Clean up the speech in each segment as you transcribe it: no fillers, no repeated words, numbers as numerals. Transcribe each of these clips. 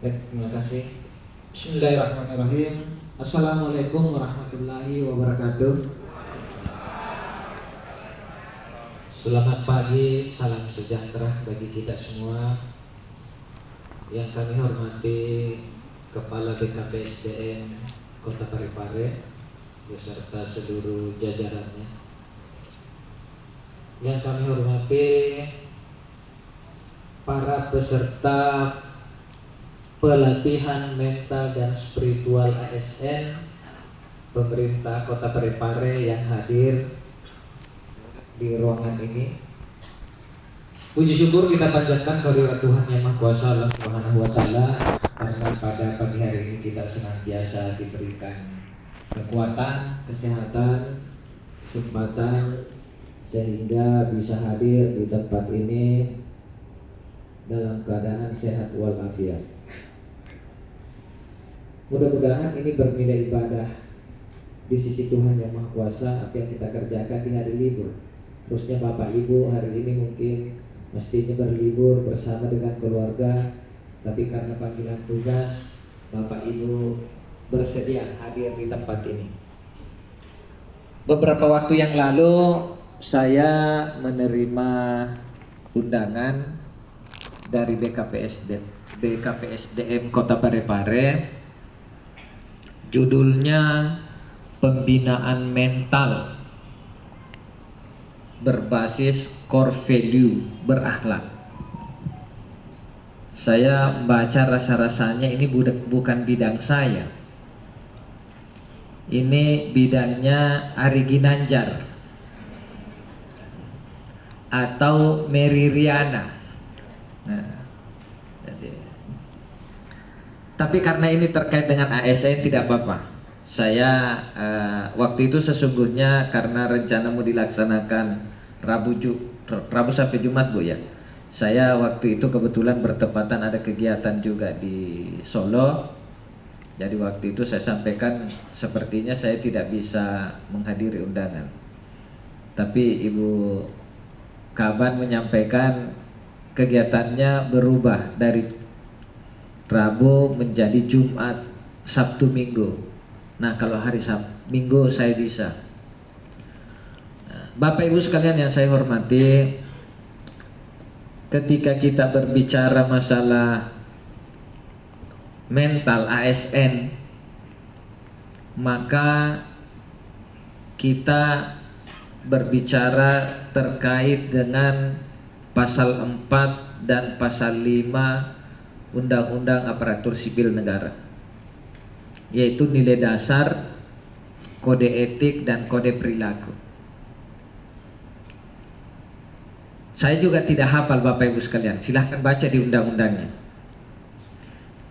Terima kasih. Bismillahirrahmanirrahim. Assalamualaikum warahmatullahi wabarakatuh. Selamat pagi, salam sejahtera bagi kita semua. Yang kami hormati Kepala BKPSDM Kota Parepare beserta seluruh jajarannya. Yang kami hormati para peserta pelatihan mental dan spiritual ASN pemerintah Kota Parepare yang hadir di ruangan ini. Puji syukur kita panjatkan kehadirat Tuhan Yang Maha Kuasa Allah Subhanahu wa taala karena pada pagi hari ini kita senantiasa diberikan kekuatan, kesehatan, kesempatan sehingga bisa hadir di tempat ini dalam keadaan sehat walafiat. Mudah-mudahan ini bernilai ibadah di sisi Tuhan Yang Maha Kuasa apa yang kita kerjakan di hari libur. Terusnya Bapak Ibu hari ini mungkin mestinya berlibur bersama dengan keluarga, tapi karena panggilan tugas Bapak Ibu bersedia hadir di tempat ini. Beberapa waktu yang lalu saya menerima undangan dari BKPSDM Kota Parepare. Judulnya pembinaan mental berbasis core value berakhlak. Saya baca rasa-rasanya ini bukan bidang saya. Ini bidangnya Ari Ginanjar atau Mary Riana. Tapi karena ini terkait dengan ASN tidak apa-apa. Saya waktu itu sesungguhnya karena rencana mau dilaksanakan Rabu sampai Jumat Bu ya. Saya waktu itu kebetulan bertepatan ada kegiatan juga di Solo. Jadi waktu itu saya sampaikan sepertinya saya tidak bisa menghadiri undangan. Tapi Ibu Kaban menyampaikan kegiatannya berubah dari Rabu menjadi Jumat, Sabtu, Minggu. Nah kalau hari Minggu saya bisa. Bapak Ibu sekalian yang saya hormati, ketika kita berbicara masalah mental ASN, maka kita berbicara terkait dengan pasal 4 dan pasal 5 Undang-Undang Aparatur Sipil Negara, yaitu nilai dasar, kode etik, dan kode perilaku. Saya juga tidak hafal Bapak Ibu sekalian, silahkan baca di undang-undangnya.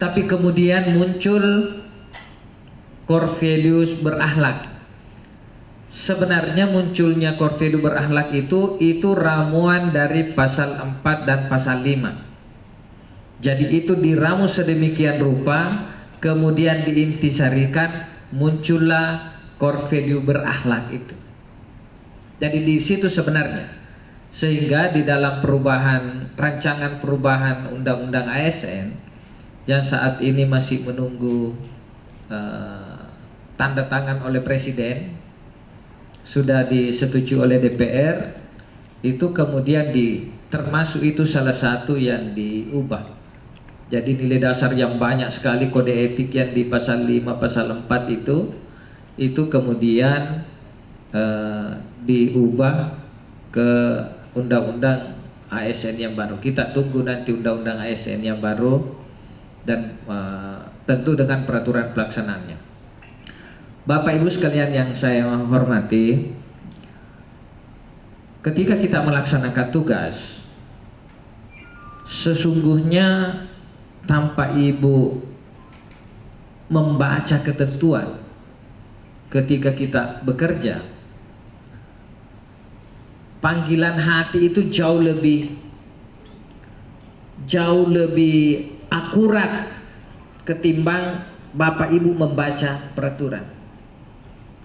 Tapi kemudian muncul core values berakhlak. Sebenarnya munculnya core value berakhlak itu ramuan dari pasal 4 dan pasal 5. Jadi itu diramu sedemikian rupa, kemudian diintisarikan, muncullah core value berakhlak itu. Jadi di situ sebenarnya, sehingga di dalam rancangan perubahan Undang-Undang ASN yang saat ini masih menunggu tanda tangan oleh Presiden, sudah disetujui oleh DPR, itu kemudian termasuk itu salah satu yang diubah. Jadi nilai dasar yang banyak sekali kode etik yang di pasal 5, pasal 4 itu kemudian diubah ke undang-undang ASN yang baru. Kita tunggu nanti undang-undang ASN yang baru dan tentu dengan peraturan pelaksanaannya. Bapak Ibu sekalian yang saya hormati, ketika kita melaksanakan tugas, sesungguhnya tanpa Ibu membaca ketentuan ketika kita bekerja, panggilan hati itu jauh lebih akurat ketimbang Bapak Ibu membaca peraturan.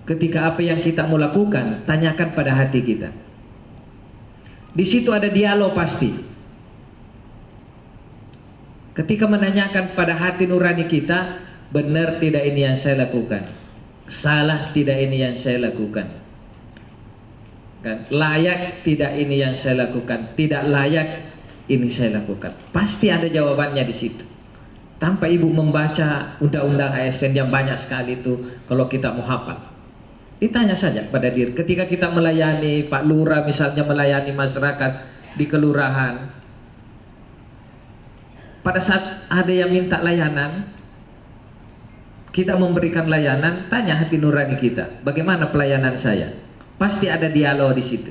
Ketika apa yang kita mau lakukan, tanyakan pada hati kita. Di situ ada dialog pasti. Ketika menanyakan pada hati nurani kita, benar tidak ini yang saya lakukan, salah tidak ini yang saya lakukan, kan? Layak tidak ini yang saya lakukan, tidak layak ini saya lakukan. Pasti ada jawabannya di situ. Tanpa ibu membaca undang-undang ASN yang banyak sekali itu, kalau kita mau hafal, ditanya saja pada diri. Ketika kita melayani Pak Lurah misalnya, melayani masyarakat di kelurahan, pada saat ada yang minta layanan, kita memberikan layanan, tanya hati nurani kita, bagaimana pelayanan saya? Pasti ada dialog di situ.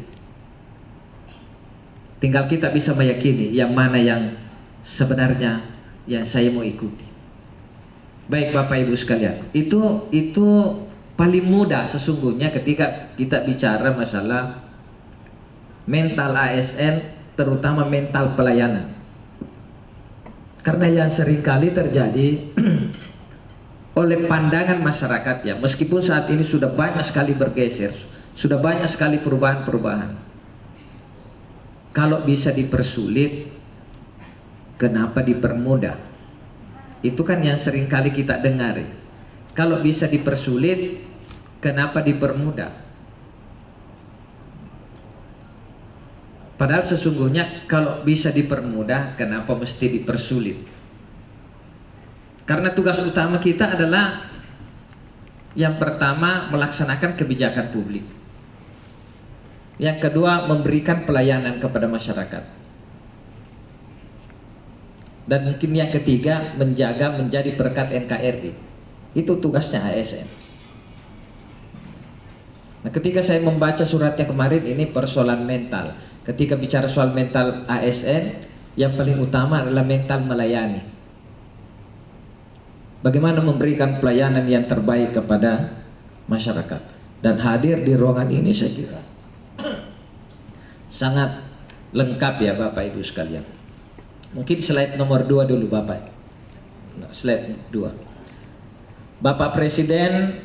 Tinggal kita bisa meyakini yang mana yang sebenarnya yang saya mau ikuti. Baik Bapak Ibu sekalian, itu paling mudah sesungguhnya ketika kita bicara masalah mental ASN, terutama mental pelayanan. Karena yang seringkali terjadi oleh pandangan masyarakat ya, meskipun saat ini sudah banyak sekali bergeser, sudah banyak sekali perubahan-perubahan. Kalau bisa dipersulit, kenapa dipermudah? Itu kan yang seringkali kita dengar. Kalau bisa dipersulit, kenapa dipermudah? Padahal sesungguhnya kalau bisa dipermudah, kenapa mesti dipersulit? Karena tugas utama kita adalah yang pertama melaksanakan kebijakan publik. Yang kedua memberikan pelayanan kepada masyarakat. Dan mungkin yang ketiga menjaga menjadi berkat NKRI. Itu tugasnya ASN. Nah, ketika saya membaca suratnya kemarin, ini persoalan mental. Ketika bicara soal mental ASN, yang paling utama adalah mental melayani. Bagaimana memberikan pelayanan yang terbaik kepada masyarakat. Dan hadir di ruangan ini saya kira sangat lengkap ya Bapak Ibu sekalian. Mungkin slide nomor 2 dulu Bapak. Slide 2. Bapak Presiden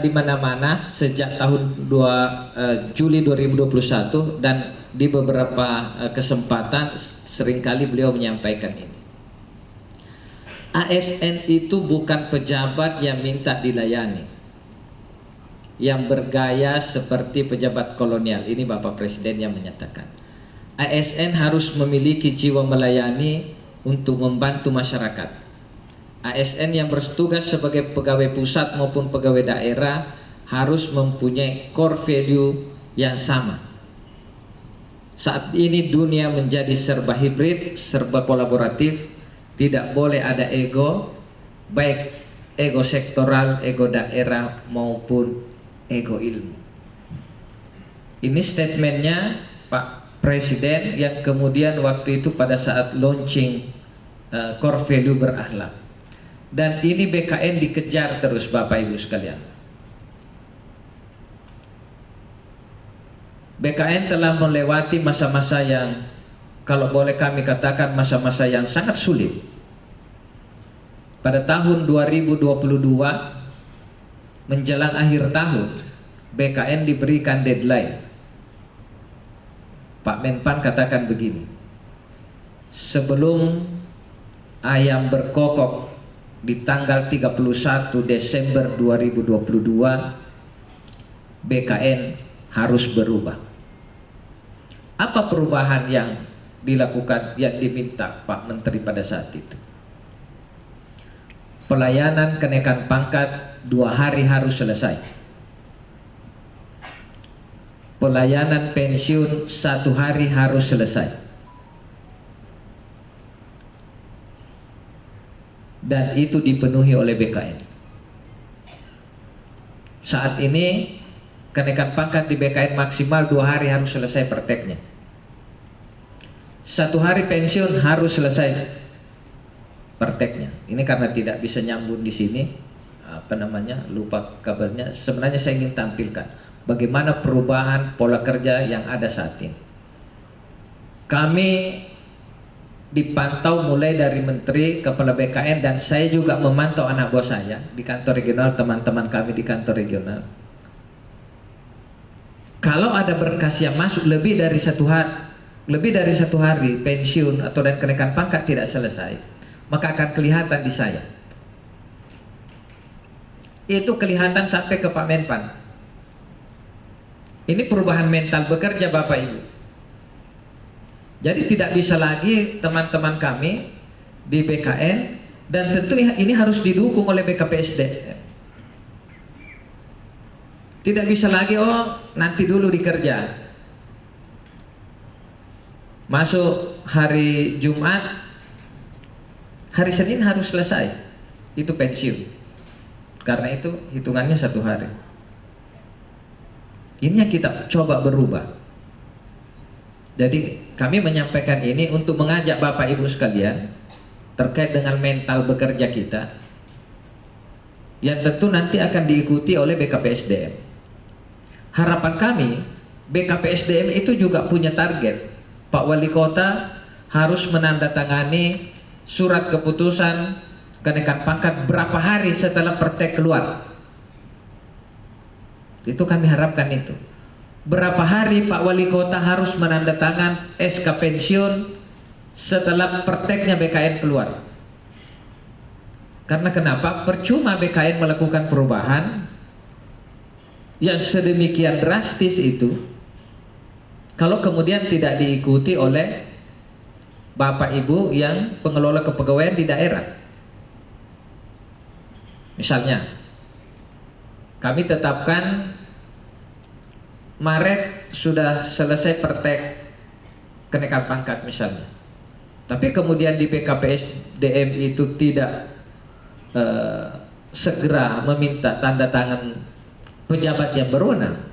di mana-mana sejak tahun Juli 2021 dan di beberapa kesempatan seringkali beliau menyampaikan ini. ASN itu bukan pejabat yang minta dilayani, yang bergaya seperti pejabat kolonial. Ini Bapak Presiden yang menyatakan. ASN harus memiliki jiwa melayani untuk membantu masyarakat. ASN yang bertugas sebagai pegawai pusat maupun pegawai daerah harus mempunyai core value yang sama. Saat ini dunia menjadi serba hibrid, serba kolaboratif, tidak boleh ada ego, baik ego sektoral, ego daerah maupun ego ilmu. Ini statementnya Pak Presiden yang kemudian waktu itu pada saat launching core value berakhlak. Dan ini BKN dikejar terus Bapak Ibu sekalian. BKN telah melewati masa-masa yang kalau boleh kami katakan masa-masa yang sangat sulit. Pada tahun 2022 menjelang akhir tahun, BKN diberikan deadline. Pak Menpan katakan begini, sebelum ayam berkokok di tanggal 31 Desember 2022, BKN harus berubah. Apa perubahan yang dilakukan, yang diminta Pak Menteri pada saat itu? Pelayanan kenaikan pangkat 2 hari harus selesai. Pelayanan pensiun 1 hari harus selesai. Dan itu dipenuhi oleh BKN. Saat ini kenaikan pangkat di BKN maksimal 2 hari harus selesai prakteknya. 1 hari pensiun harus selesai prakteknya. Ini karena tidak bisa nyambung di sini, lupa kabarnya. Sebenarnya saya ingin tampilkan bagaimana perubahan pola kerja yang ada saat ini. Kami dipantau mulai dari Menteri, Kepala BKN, dan saya juga memantau anak buah saya di kantor regional, teman-teman kami di kantor regional. Kalau ada berkas yang masuk lebih dari satu hari pensiun atau dan kenaikan pangkat tidak selesai, maka akan kelihatan di saya. Itu kelihatan sampai ke Pak Menpan. Ini perubahan mental bekerja Bapak Ibu. Jadi tidak bisa lagi teman-teman kami di BKN, dan tentu ini harus didukung oleh BKPSDM. Tidak bisa lagi nanti dulu dikerja. Masuk hari Jumat, hari Senin harus selesai. Itu pensiun. Karena itu hitungannya 1 hari. Ini yang kita coba berubah. Jadi kami menyampaikan ini untuk mengajak Bapak Ibu sekalian terkait dengan mental bekerja kita, yang tentu nanti akan diikuti oleh BKPSDM. Harapan kami, BKPSDM itu juga punya target. Pak Wali Kota harus menandatangani surat keputusan kenaikan pangkat berapa hari setelah Pertek keluar. Itu kami harapkan itu. Berapa hari Pak Wali Kota harus menandatangan SK pensiun setelah Perteknya BKN keluar. Karena kenapa? Percuma BKN melakukan perubahan yang sedemikian drastis itu kalau kemudian tidak diikuti oleh Bapak Ibu yang pengelola kepegawaian di daerah. Misalnya, kami tetapkan Maret sudah selesai Pertek kenaikan pangkat misalnya, tapi kemudian di BKPSDM itu tidak segera meminta tanda tangan pejabat yang berwenang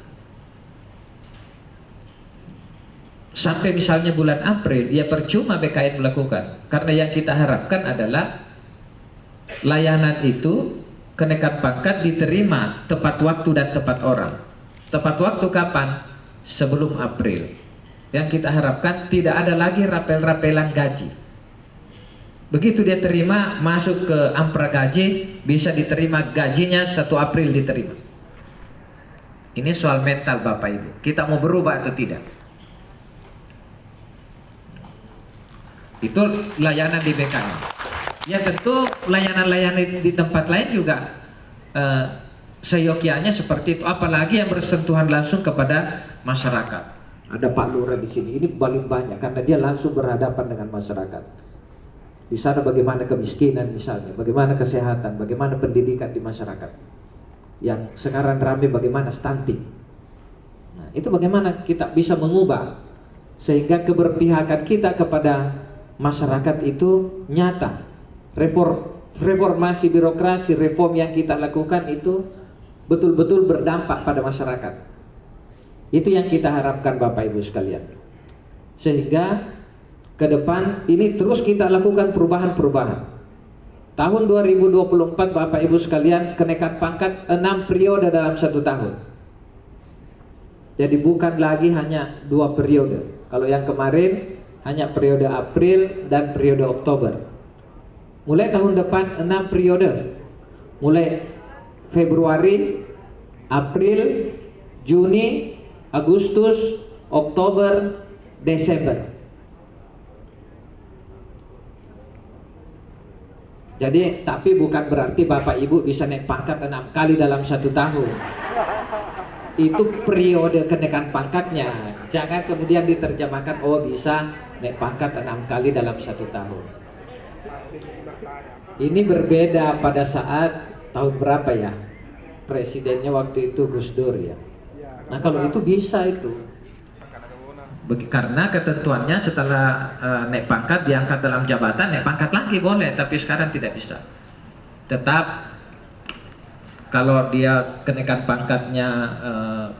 sampai misalnya bulan April, ya percuma BKN melakukan. Karena yang kita harapkan adalah layanan itu, kenaikan pangkat diterima tepat waktu dan tepat orang. Tepat waktu kapan? Sebelum April. Yang kita harapkan tidak ada lagi rapel-rapelan gaji. Begitu dia terima, masuk ke ampra gaji, bisa diterima gajinya 1 April diterima. Ini soal mental Bapak Ibu. Kita mau berubah atau tidak? Itu layanan di BKN. Ya tentu layanan-layanan di tempat lain juga seyogianya seperti itu, apalagi yang bersentuhan langsung kepada masyarakat. Ada Pak Lurah di sini, ini paling banyak karena dia langsung berhadapan dengan masyarakat. Di sana bagaimana kemiskinan misalnya, bagaimana kesehatan, bagaimana pendidikan di masyarakat. Yang sekarang ramai bagaimana stunting. Nah, itu bagaimana kita bisa mengubah sehingga keberpihakan kita kepada masyarakat itu nyata. Reformasi birokrasi, reform yang kita lakukan itu betul-betul berdampak pada masyarakat. Itu yang kita harapkan Bapak Ibu sekalian. Sehingga ke depan ini terus kita lakukan perubahan-perubahan. Tahun 2024 Bapak Ibu sekalian, kenaikan pangkat 6 periode dalam 1 tahun. Jadi bukan lagi hanya 2 periode. Kalau yang kemarin hanya periode April dan periode Oktober. Mulai tahun depan 6 periode. Mulai Februari, April, Juni, Agustus, Oktober, Desember. Jadi tapi bukan berarti Bapak Ibu bisa naik pangkat 6 kali dalam 1 tahun. Itu periode kenaikan pangkatnya. Jangan kemudian diterjemahkan bisa naik pangkat 6 kali dalam 1 tahun. Ini berbeda pada saat tahun berapa ya? Presidennya waktu itu Gus Dur ya. Nah kalau itu bisa itu. Karena ketentuannya setelah naik pangkat diangkat dalam jabatan, naik pangkat lagi boleh, tapi sekarang tidak bisa. Tetap kalau dia kenaikan pangkatnya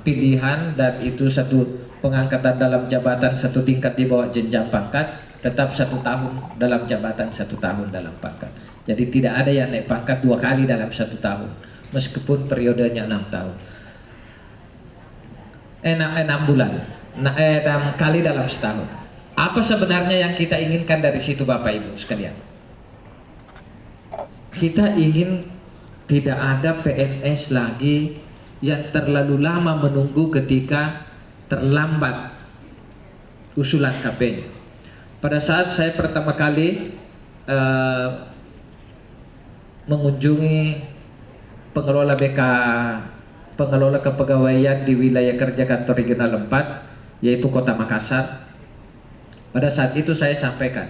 pilihan dan itu satu pengangkatan dalam jabatan 1 tingkat di bawah jenjang pangkat, tetap 1 tahun dalam jabatan, 1 tahun dalam pangkat. Jadi tidak ada yang naik pangkat 2 kali dalam 1 tahun, meskipun periodenya 6 tahun. 6 bulan, 6 kali dalam setahun. Apa sebenarnya yang kita inginkan dari situ Bapak Ibu sekalian? Kita ingin tidak ada PNS lagi yang terlalu lama menunggu ketika terlambat usulan KP-nya. Pada saat saya pertama kali eh, mengunjungi pengelola pengelola kepegawaian di wilayah kerja kantor regional 4 yaitu Kota Makassar. Pada saat itu saya sampaikan,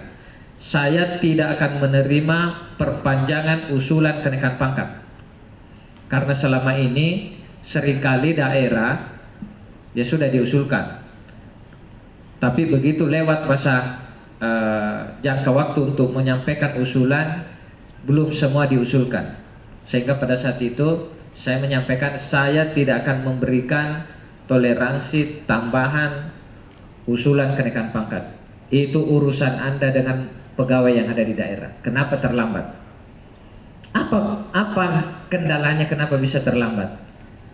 saya tidak akan menerima perpanjangan usulan kenaikan pangkat. Karena selama ini seringkali daerah ya sudah diusulkan. Tapi begitu lewat masa jangka waktu untuk menyampaikan usulan, belum semua diusulkan. Sehingga pada saat itu saya menyampaikan saya tidak akan memberikan toleransi tambahan usulan kenaikan pangkat. Itu urusan Anda dengan pegawai yang ada di daerah. Kenapa terlambat? Apa kendalanya kenapa bisa terlambat?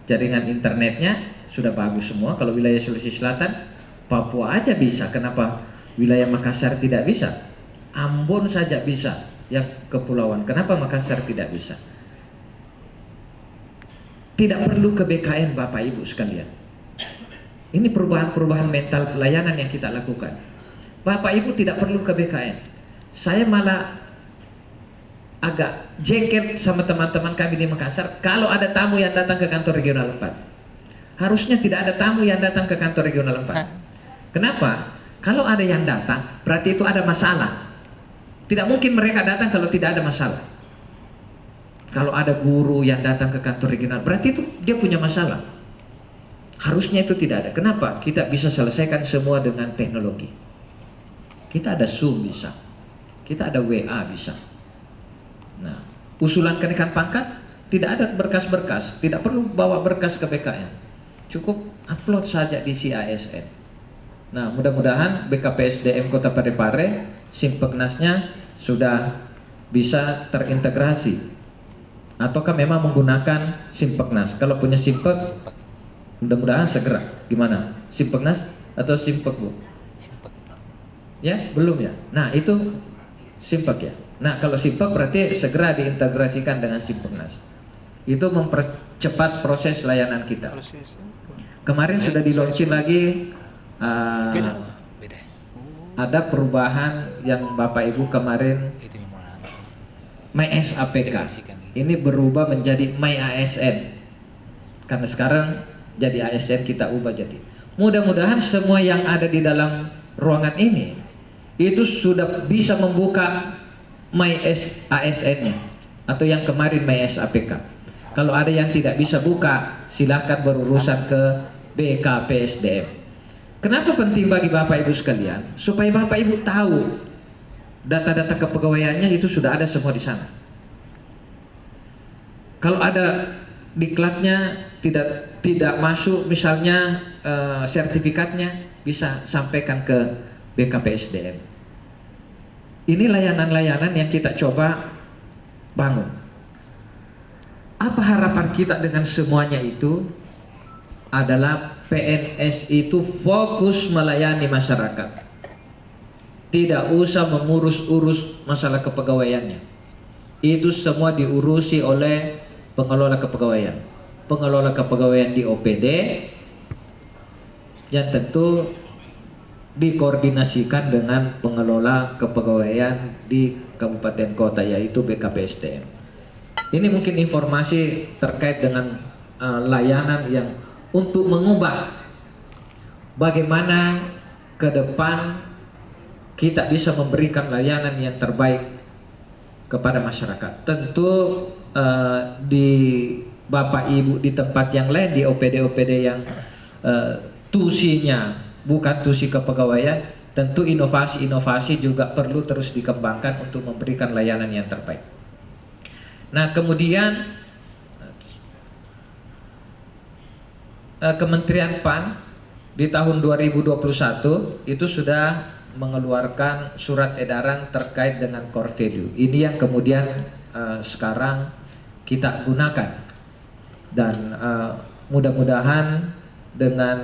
Jaringan internetnya sudah bagus semua. Kalau wilayah Sulawesi Selatan, Papua aja bisa. Kenapa wilayah Makassar tidak bisa? Ambon saja bisa, yang kepulauan. Kenapa Makassar tidak bisa? Tidak perlu ke BKN Bapak Ibu sekalian. Ini perubahan-perubahan mental pelayanan yang kita lakukan. Bapak Ibu tidak perlu ke BKN. Saya malah agak jengkel sama teman-teman kami di Makassar kalau ada tamu yang datang ke kantor regional 4. Harusnya tidak ada tamu yang datang ke kantor regional 4. Kenapa? Kalau ada yang datang, berarti itu ada masalah. Tidak mungkin mereka datang kalau tidak ada masalah. Kalau ada guru yang datang ke kantor regional, berarti itu dia punya masalah. Harusnya itu tidak ada. Kenapa? Kita bisa selesaikan semua dengan teknologi. Kita ada Zoom bisa. Kita ada WA bisa. Nah, usulan kenaikan pangkat tidak ada berkas-berkas, tidak perlu bawa berkas ke BKN. Cukup upload saja di CASN. Nah, mudah-mudahan BKPSDM Kota Parepare, Simpeknasnya sudah bisa terintegrasi. Ataukah memang menggunakan Simpeknas? Kalau punya Simpek, mudah-mudahan segera. Gimana? Simpeknas atau Simpek, Bu? Ya, belum ya? Nah, itu Simpek ya. Nah, kalau Simpek berarti segera diintegrasikan dengan Simpeknas. Itu mempercepat proses layanan kita. Kemarin sudah di-launching lagi ada perubahan yang Bapak Ibu kemarin MySAPK. Ini berubah menjadi MyASN. Karena sekarang jadi ASN kita ubah jadi. Mudah-mudahan semua yang ada di dalam ruangan ini itu sudah bisa membuka MyASN-nya atau yang kemarin MySAPK. Kalau ada yang tidak bisa buka, silakan berurusan ke BKPSDM. Kenapa penting bagi Bapak Ibu sekalian? Supaya Bapak Ibu tahu data-data kepegawaiannya itu sudah ada semua di sana. Kalau ada diklatnya tidak masuk, misalnya sertifikatnya, bisa sampaikan ke BKPSDM. Ini layanan-layanan yang kita coba bangun. Apa harapan kita dengan semuanya itu? Adalah PNS itu fokus melayani masyarakat. Tidak usah mengurus-urus masalah kepegawaiannya. Itu semua diurusi oleh pengelola kepegawaian. Pengelola kepegawaian di OPD yang tentu dikoordinasikan dengan pengelola kepegawaian di kabupaten kota, yaitu BKPSDM. Ini mungkin informasi terkait dengan layanan yang untuk mengubah bagaimana ke depan kita bisa memberikan layanan yang terbaik kepada masyarakat. Tentu di Bapak Ibu di tempat yang lain, di OPD-OPD yang tusinya bukan tusi kepegawaian, tentu inovasi-inovasi juga perlu terus dikembangkan untuk memberikan layanan yang terbaik. Nah, kemudian Kementerian PAN di tahun 2021 itu sudah mengeluarkan surat edaran terkait dengan core value. Ini yang kemudian sekarang kita gunakan, dan mudah-mudahan dengan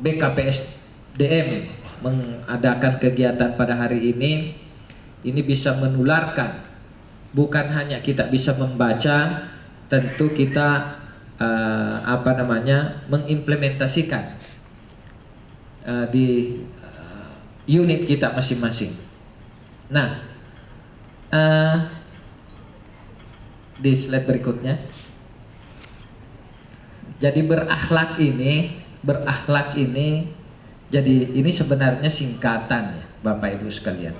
BKPSDM mengadakan kegiatan pada hari ini bisa menularkan. Bukan hanya kita bisa membaca, tentu kita mengimplementasikan di unit kita masing-masing. Nah, Eh, di slide berikutnya. Jadi berakhlak ini, jadi ini sebenarnya singkatan ya, Bapak Ibu sekalian.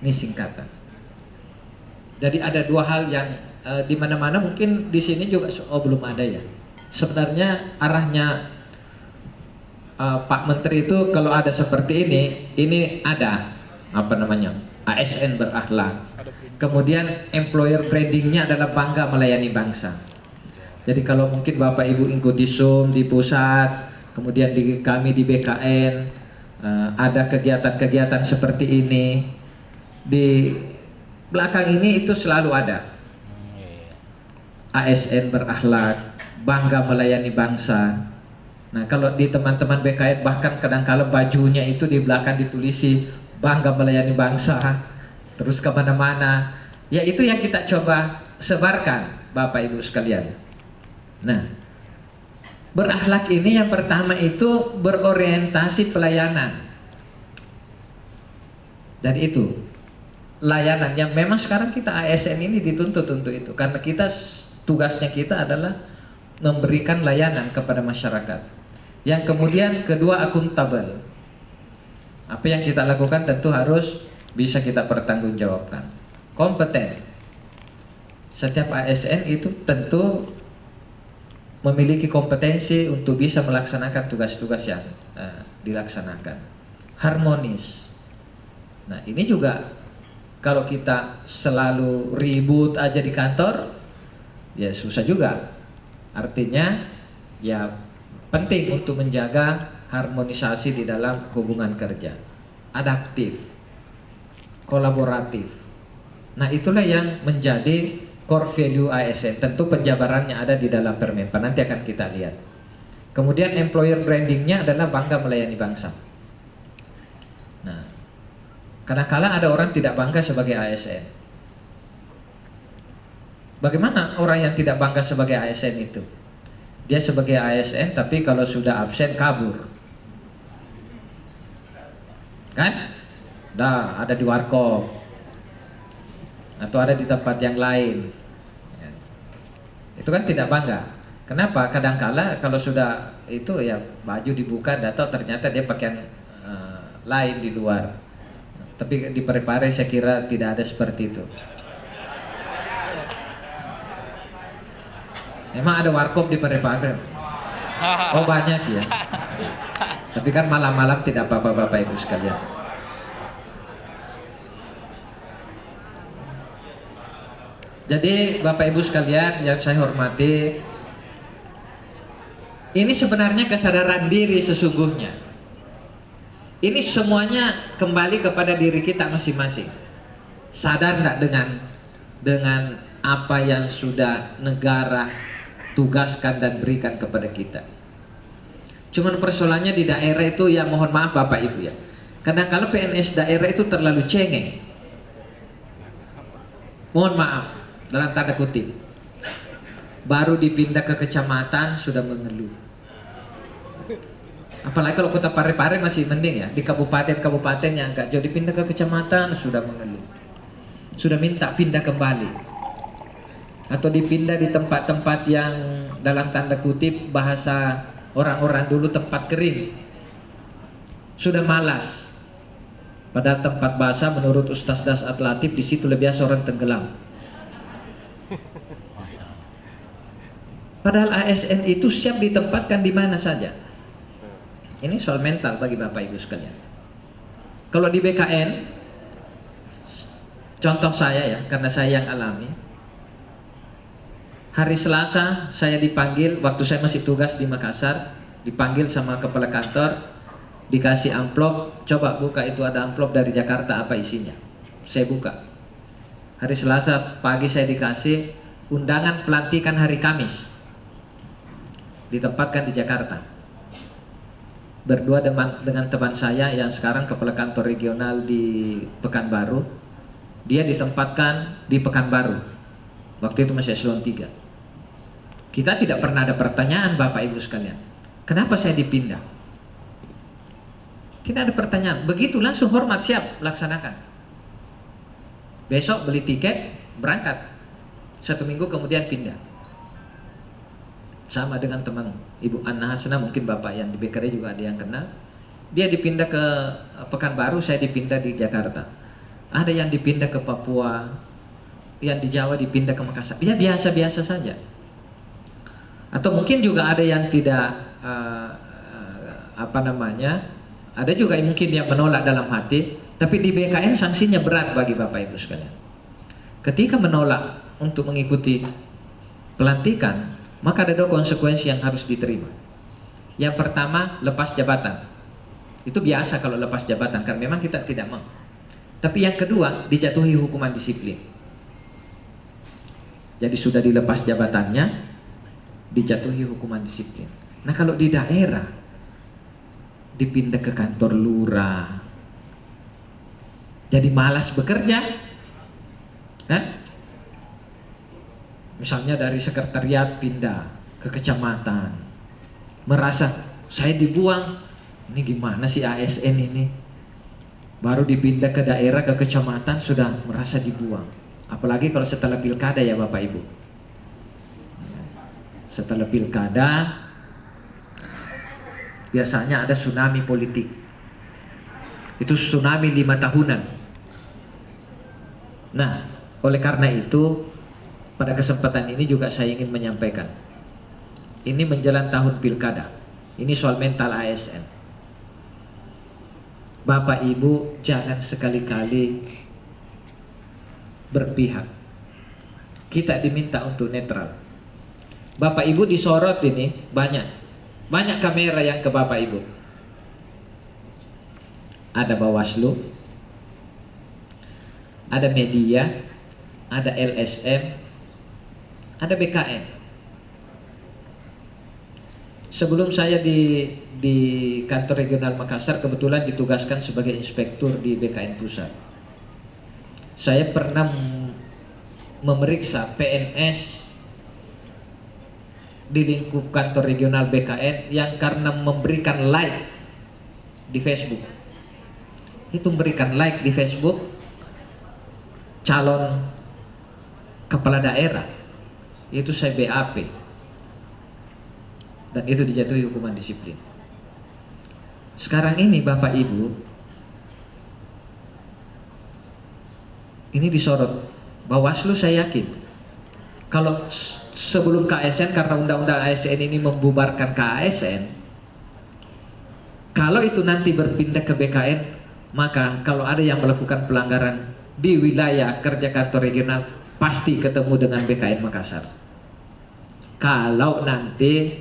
Ini singkatan. Jadi ada dua hal yang di mana-mana mungkin di sini juga belum ada ya. Sebenarnya arahnya Pak Menteri itu kalau ada seperti ini ada apa namanya ASN berakhlak. Kemudian employer brandingnya adalah bangga melayani bangsa. Jadi kalau mungkin Bapak Ibu ikuti Zoom di pusat, kemudian kami di BKN ada kegiatan-kegiatan seperti ini, di belakang ini itu selalu ada ASN berakhlak, bangga melayani bangsa. Nah kalau di teman-teman BKN bahkan kadang-kala bajunya itu di belakang ditulisi bangga melayani bangsa, terus kemana-mana. Ya itu yang kita coba sebarkan Bapak Ibu sekalian. Nah, berakhlak ini yang pertama itu berorientasi pelayanan. Dan itu layanan yang memang sekarang kita ASN ini dituntut untuk itu, karena tugasnya kita adalah memberikan layanan kepada masyarakat. Yang kemudian kedua, akuntabel. Apa yang kita lakukan tentu harus bisa kita pertanggungjawabkan. Kompeten. Setiap ASN itu tentu memiliki kompetensi untuk bisa melaksanakan tugas-tugas yang dilaksanakan. Harmonis. Nah ini juga kalau kita selalu ribut aja di kantor, ya susah juga. Artinya ya penting untuk menjaga harmonisasi di dalam hubungan kerja. Adaptif, kolaboratif. Nah itulah yang menjadi core value ASN. Tentu penjabarannya ada di dalam Permenpan, nanti akan kita lihat. Kemudian employer brandingnya adalah bangga melayani bangsa. Nah, kadang-kala ada orang tidak bangga sebagai ASN. Bagaimana orang yang tidak bangga sebagai ASN itu? Dia sebagai ASN tapi kalau sudah absen kabur. Kan? Dah ada di warkop atau ada di tempat yang lain. Itu kan tidak bangga. Kenapa? Kadangkala kalau sudah itu ya baju dibuka, atau ternyata dia pakaian lain di luar. Tapi di Parepare saya kira tidak ada seperti itu. Memang ada warkop di Parepare. Oh banyak ya. Tapi kan malam-malam tidak apa-apa Bapak Ibu sekalian. Jadi Bapak Ibu sekalian yang saya hormati, ini sebenarnya kesadaran diri sesungguhnya. Ini semuanya kembali kepada diri kita masing-masing. Sadar enggak dengan apa yang sudah negara tugaskan dan berikan kepada kita. Cuman persoalannya di daerah itu ya mohon maaf Bapak Ibu ya. Karena kalau PNS daerah itu terlalu cengeng. Mohon maaf dalam tanda kutip. Baru dipindah ke kecamatan sudah mengeluh. Apalagi kalau kota Parepare masih mending ya. Di kabupaten-kabupaten yang agak jauh dipindah ke kecamatan sudah mengeluh. Sudah minta pindah kembali. Atau dipindah di tempat-tempat yang dalam tanda kutip bahasa orang-orang dulu tempat kering. Sudah malas. Padahal tempat basah menurut Ustaz Dasat Latif di situ lebih biasa orang tenggelam. Padahal ASN itu siap ditempatkan di mana saja. Ini soal mental bagi Bapak Ibu sekalian. Kalau di BKN, contoh saya ya, karena saya yang alami. Hari Selasa saya dipanggil, waktu saya masih tugas di Makassar, dipanggil sama kepala kantor, dikasih amplop, coba buka itu ada amplop dari Jakarta apa isinya. Saya buka. Hari Selasa pagi saya dikasih undangan pelantikan hari Kamis. Ditempatkan di Jakarta. Berdua dengan teman saya yang sekarang kepala kantor regional di Pekanbaru. Dia ditempatkan di Pekanbaru. Waktu itu masih eselon 3. Kita tidak pernah ada pertanyaan Bapak Ibu sekalian. Kenapa saya dipindah? Tidak ada pertanyaan. Begitu langsung hormat, siap laksanakan. besok beli tiket, berangkat. 1 minggu kemudian pindah. Sama dengan teman Ibu Anna Hasna, mungkin Bapak yang di BKD juga ada yang kenal. Dia dipindah ke Pekanbaru, saya dipindah di Jakarta. Ada yang dipindah ke Papua, yang di Jawa dipindah ke Makassar. Ya biasa-biasa saja. Atau mungkin juga ada yang tidak ada juga yang mungkin yang menolak dalam hati, tapi di BKN sanksinya berat bagi Bapak Ibu sekalian. Ketika menolak untuk mengikuti pelantikan, maka ada 2 konsekuensi yang harus diterima. Yang pertama, lepas jabatan. Itu biasa kalau lepas jabatan, karena memang kita tidak mau. Tapi yang kedua, dijatuhi hukuman disiplin. Jadi sudah dilepas jabatannya, dijatuhi hukuman disiplin. Nah kalau di daerah, dipindah ke kantor lurah, jadi malas bekerja, kan? Misalnya dari sekretariat pindah ke kecamatan, merasa saya dibuang, ini gimana sih ASN ini? Baru dipindah ke daerah, ke kecamatan sudah merasa dibuang. Apalagi kalau setelah pilkada ya Bapak Ibu. Setelah pilkada biasanya ada tsunami politik. Itu tsunami 5 tahunan. Nah, oleh karena itu pada kesempatan ini juga saya ingin menyampaikan, ini menjelang tahun pilkada, ini soal mental ASN. Bapak Ibu jangan sekali-kali berpihak. Kita diminta untuk netral. Bapak Ibu disorot ini banyak kamera yang ke Bapak Ibu. Ada Bawaslu, ada media, ada LSM, ada BKN. Sebelum saya di kantor regional Makassar kebetulan ditugaskan sebagai inspektur di BKN Pusat. Saya pernah memeriksa PNS di lingkup kantor regional BKN yang karena memberikan like di Facebook. Itu memberikan like di Facebook calon kepala daerah, itu saya BAP dan itu dijatuhi hukuman disiplin. Sekarang ini Bapak Ibu ini disorot Bawaslu. Saya yakin kalau sebelum KASN, karena undang-undang ASN ini membubarkan KASN, kalau itu nanti berpindah ke BKN, maka kalau ada yang melakukan pelanggaran di wilayah kerja kantor regional pasti ketemu dengan BKN Makassar. Kalau nanti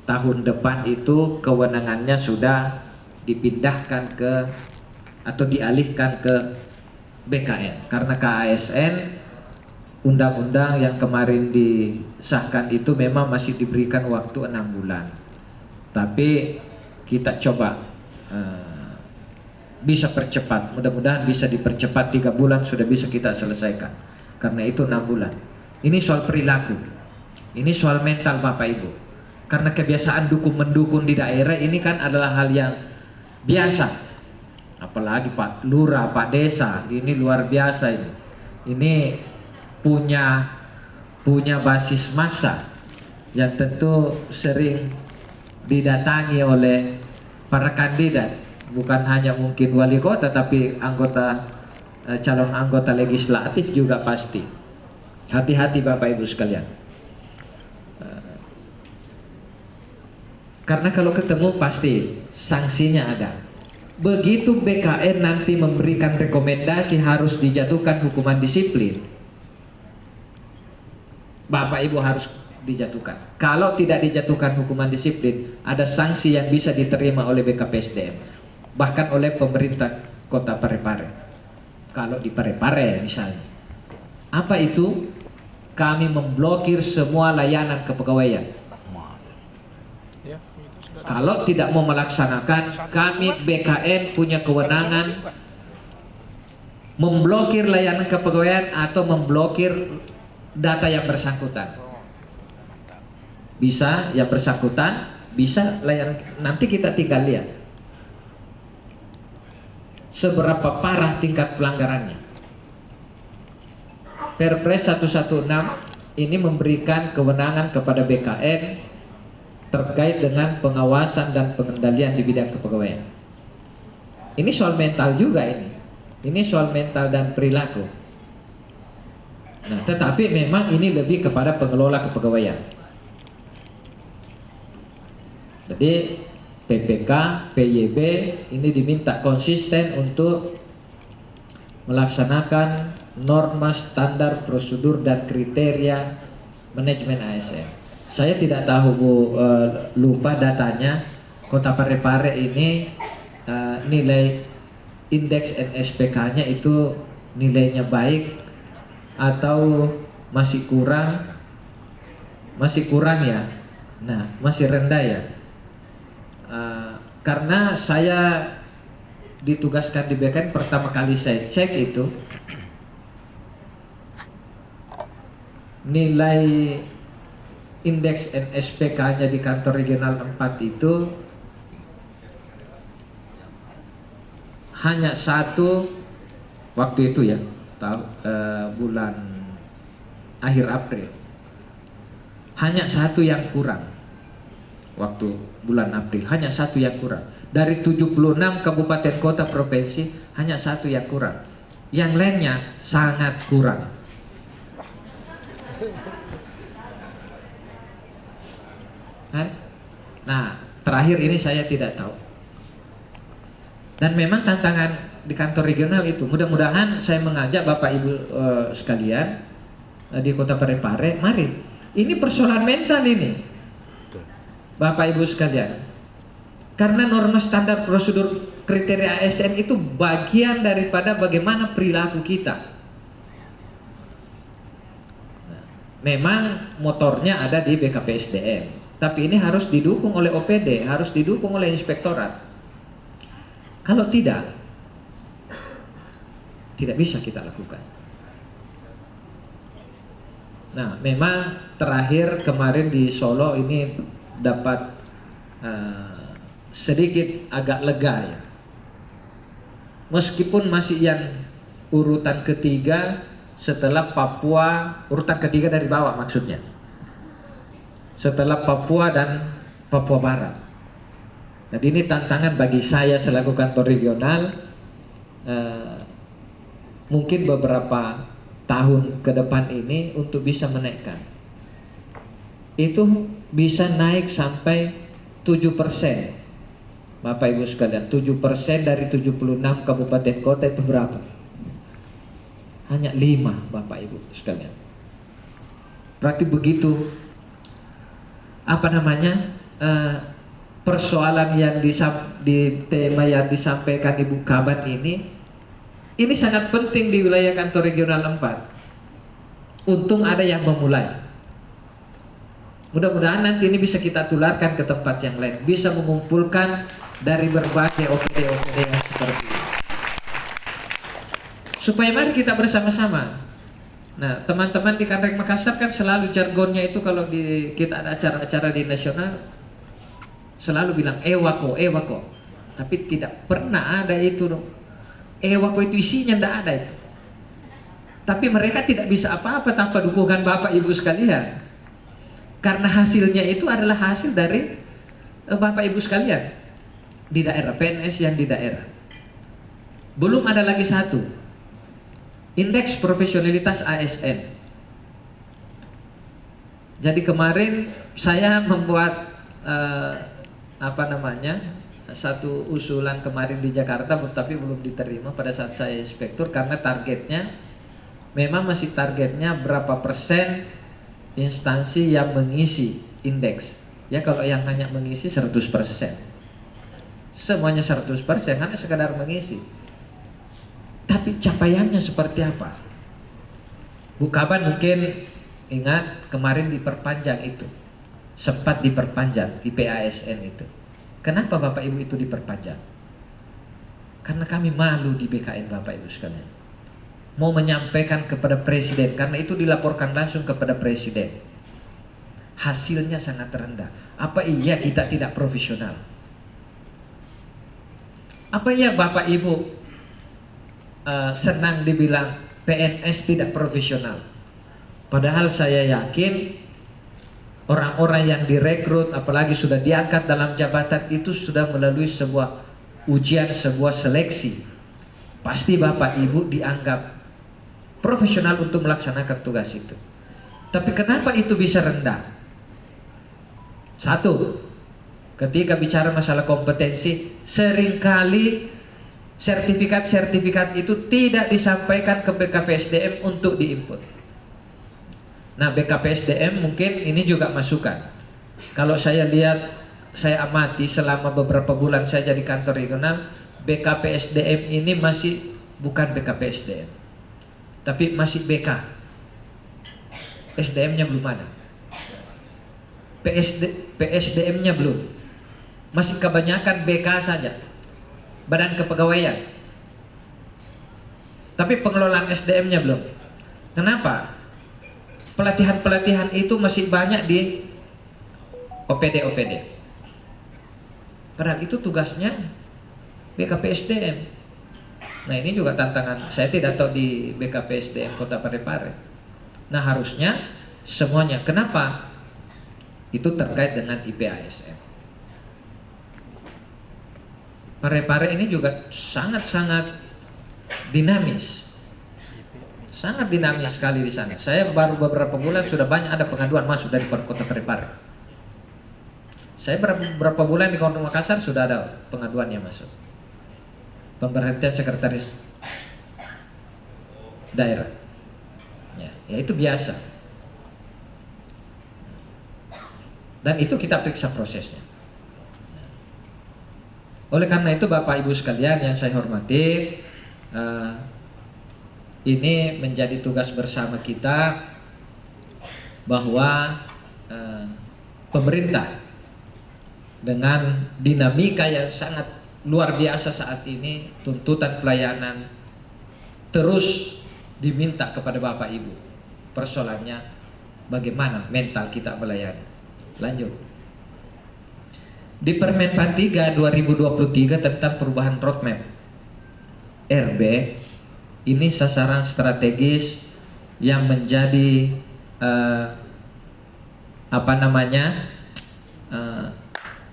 tahun depan itu kewenangannya sudah dipindahkan ke atau dialihkan ke BKN, karena KASN undang-undang yang kemarin disahkan itu memang masih diberikan waktu 6 bulan. Tapi kita coba bisa percepat, mudah-mudahan bisa dipercepat, 3 bulan sudah bisa kita selesaikan. Karena itu 6 bulan. Ini soal perilaku, ini soal mental Bapak Ibu. Karena kebiasaan dukung-mendukung di daerah ini kan adalah hal yang biasa. Apalagi Pak Lurah, Pak Desa, ini luar biasa ini. Ini punya basis massa yang tentu sering didatangi oleh para kandidat, bukan hanya mungkin wali kota tapi anggota calon anggota legislatif juga pasti. Hati-hati Bapak Ibu sekalian, karena kalau ketemu pasti sanksinya ada. Begitu BKN nanti memberikan rekomendasi harus dijatuhkan hukuman disiplin, Bapak Ibu harus dijatuhkan. Kalau tidak dijatuhkan hukuman disiplin, ada sanksi yang bisa diterima oleh BKPSDM, bahkan oleh pemerintah Kota Parepare. Kalau di Parepare misalnya, apa itu? Kami memblokir semua layanan kepegawaian. Kalau tidak mau melaksanakan, kami BKN punya kewenangan memblokir layanan kepegawaian atau memblokir data yang bersangkutan. Bisa yang bersangkutan, bisa layanan. Nanti kita tinggal lihat seberapa parah tingkat pelanggarannya. Perpres 116 ini memberikan kewenangan kepada BKN terkait dengan pengawasan dan pengendalian di bidang kepegawaian. Ini soal mental juga ini. Ini soal mental dan perilaku. Nah, tetapi memang ini lebih kepada pengelola kepegawaian. Jadi PPK, PYB ini diminta konsisten untuk melaksanakan norma, standar, prosedur dan kriteria manajemen ASN. Saya tidak tahu Bu, lupa datanya. Kota Parepare ini nilai indeks NSPK-nya itu nilainya baik atau masih kurang? Masih kurang ya. Nah, masih rendah ya. Karena saya ditugaskan di BKN, pertama kali saya cek itu nilai indeks NSPK-nya di kantor regional 4 itu hanya satu waktu itu ya, bulan akhir April, hanya satu yang kurang. Waktu bulan April hanya satu yang kurang. Dari 76 kabupaten kota provinsi hanya satu yang kurang. Yang lainnya sangat kurang. Nah, terakhir ini saya tidak tahu. Dan memang tantangan di kantor regional itu, mudah-mudahan saya mengajak Bapak Ibu sekalian di Kota Parepare, mari. Ini persoalan mental ini, Bapak Ibu sekalian. Karena norma, standar, prosedur, kriteria ASN itu bagian daripada bagaimana perilaku kita. Memang motornya ada di BKPSDM, tapi ini harus didukung oleh OPD, harus didukung oleh inspektorat. Kalau tidak bisa kita lakukan. Nah, memang terakhir kemarin di Solo ini dapat sedikit agak lega ya. Meskipun masih yang urutan ketiga setelah Papua, urutan ketiga dari bawah maksudnya, setelah Papua dan Papua Barat. Jadi ini tantangan bagi saya selaku kantor regional, mungkin beberapa tahun ke depan ini untuk bisa menaikkan. Itu bisa naik sampai 7%. Bapak Ibu sekalian, 7% dari 76 kabupaten kota itu berapa? Hanya 5, Bapak Ibu sekalian. Berarti begitu persoalan yang di tema yang disampaikan Ibu Kaban ini sangat penting di wilayah kantor regional 4. Untung ada yang memulai. Mudah-mudahan nanti ini bisa kita tularkan ke tempat yang lain, bisa mengumpulkan dari berbagai OPD-OPD yang seperti ini. Supaya mari kita bersama-sama. Nah, teman-teman di Kanrek Makassar kan selalu jargonnya itu kalau kita ada acara-acara di nasional selalu bilang ewako. Tapi tidak pernah ada itu dong. Ewako itu isinya tidak ada itu. Tapi mereka tidak bisa apa-apa tanpa dukungan Bapak Ibu sekalian. Karena hasilnya itu adalah hasil dari Bapak Ibu sekalian di daerah, PNS yang di daerah. Belum ada lagi satu, indeks profesionalitas ASN. Jadi kemarin saya membuat satu usulan kemarin di Jakarta, tapi belum diterima pada saat saya inspektur karena targetnya memang masih targetnya berapa persen instansi yang mengisi indeks. Ya kalau yang hanya mengisi 100%, semuanya 100%, hanya sekadar mengisi. Tapi capaiannya seperti apa? Bu Kaban mungkin ingat kemarin diperpanjang itu, sempat diperpanjang IPASN itu. Kenapa Bapak Ibu itu diperpanjang? Karena kami malu di BKN Bapak Ibu sekalian. Mau menyampaikan kepada Presiden, karena itu dilaporkan langsung kepada Presiden. Hasilnya sangat rendah. Apa iya kita tidak profesional? Apa iya Bapak Ibu senang dibilang PNS tidak profesional. Padahal saya yakin orang-orang yang direkrut, apalagi sudah diangkat dalam jabatan, itu sudah melalui sebuah ujian, sebuah seleksi. Pasti Bapak Ibu dianggap profesional untuk melaksanakan tugas itu. Tapi kenapa itu bisa rendah? Satu, ketika bicara masalah kompetensi, seringkali sertifikat-sertifikat itu tidak disampaikan ke BKPSDM untuk diinput. Nah, BKPSDM mungkin ini juga masukan. Kalau saya lihat, saya amati selama beberapa bulan saya jadi kantor regional, BKPSDM ini masih bukan BKPSDM, tapi masih BK. SDM-nya belum ada. PSDM-nya belum. Masih kebanyakan BK saja, Badan Kepegawaian. Tapi pengelolaan SDM-nya belum. Kenapa? Pelatihan-pelatihan itu masih banyak di OPD. Padahal itu tugasnya BKPSDM. Nah, ini juga tantangan. Saya tidak tahu di BKPSDM Kota Parepare. Nah, harusnya semuanya. Kenapa? Itu terkait dengan IPASM. Parepare ini juga sangat-sangat dinamis. Sangat dinamis sekali di sana. Saya baru beberapa bulan sudah banyak ada pengaduan masuk dari Kota Parepare. Saya beberapa bulan di Kota Makassar sudah ada pengaduan yang masuk. Pemberhentian sekretaris daerah. Ya itu biasa. Dan itu kita periksa prosesnya. Oleh karena itu Bapak Ibu sekalian yang saya hormati, ini menjadi tugas bersama kita bahwa pemerintah dengan dinamika yang sangat luar biasa saat ini, tuntutan pelayanan terus diminta kepada Bapak Ibu. Persoalannya bagaimana mental kita melayani. Lanjut. Di Permenpan 3 2023 tentang perubahan roadmap RB, ini sasaran strategis yang menjadi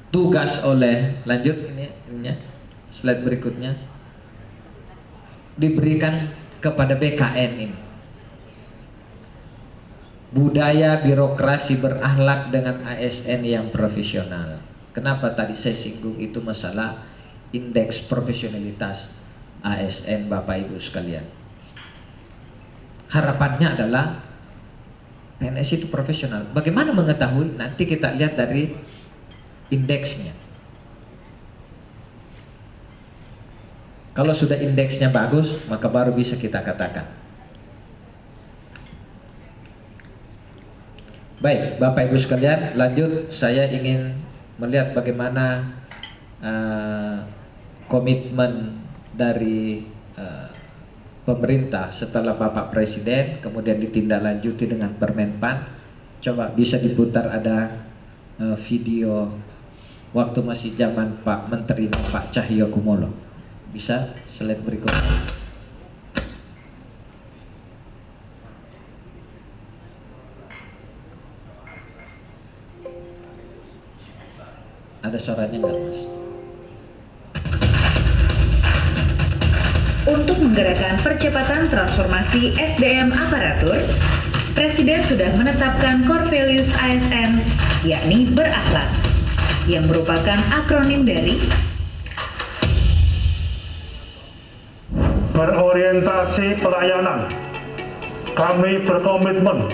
tugas oleh, lanjut ini slide berikutnya, diberikan kepada BKN ini. Budaya birokrasi berakhlak dengan ASN yang profesional. Kenapa tadi saya singgung itu masalah indeks profesionalitas ASN Bapak Ibu sekalian. Harapannya adalah PNS itu profesional. Bagaimana mengetahui? Nanti kita lihat dari indeksnya. Kalau sudah indeksnya bagus, maka baru bisa kita katakan. Baik, Bapak Ibu sekalian, lanjut saya ingin melihat bagaimana komitmen dari pemerintah setelah Bapak Presiden, kemudian ditindaklanjuti dengan Permenpan. Coba bisa diputar ada video waktu masih zaman Pak Menteri Pak Cahyokumolo. Bisa slide berikutnya. Ada suaranya enggak, Mas? Untuk menggerakkan percepatan transformasi SDM aparatur, Presiden sudah menetapkan core values ASN, yakni berakhlak, yang merupakan akronim dari berorientasi pelayanan. Kami berkomitmen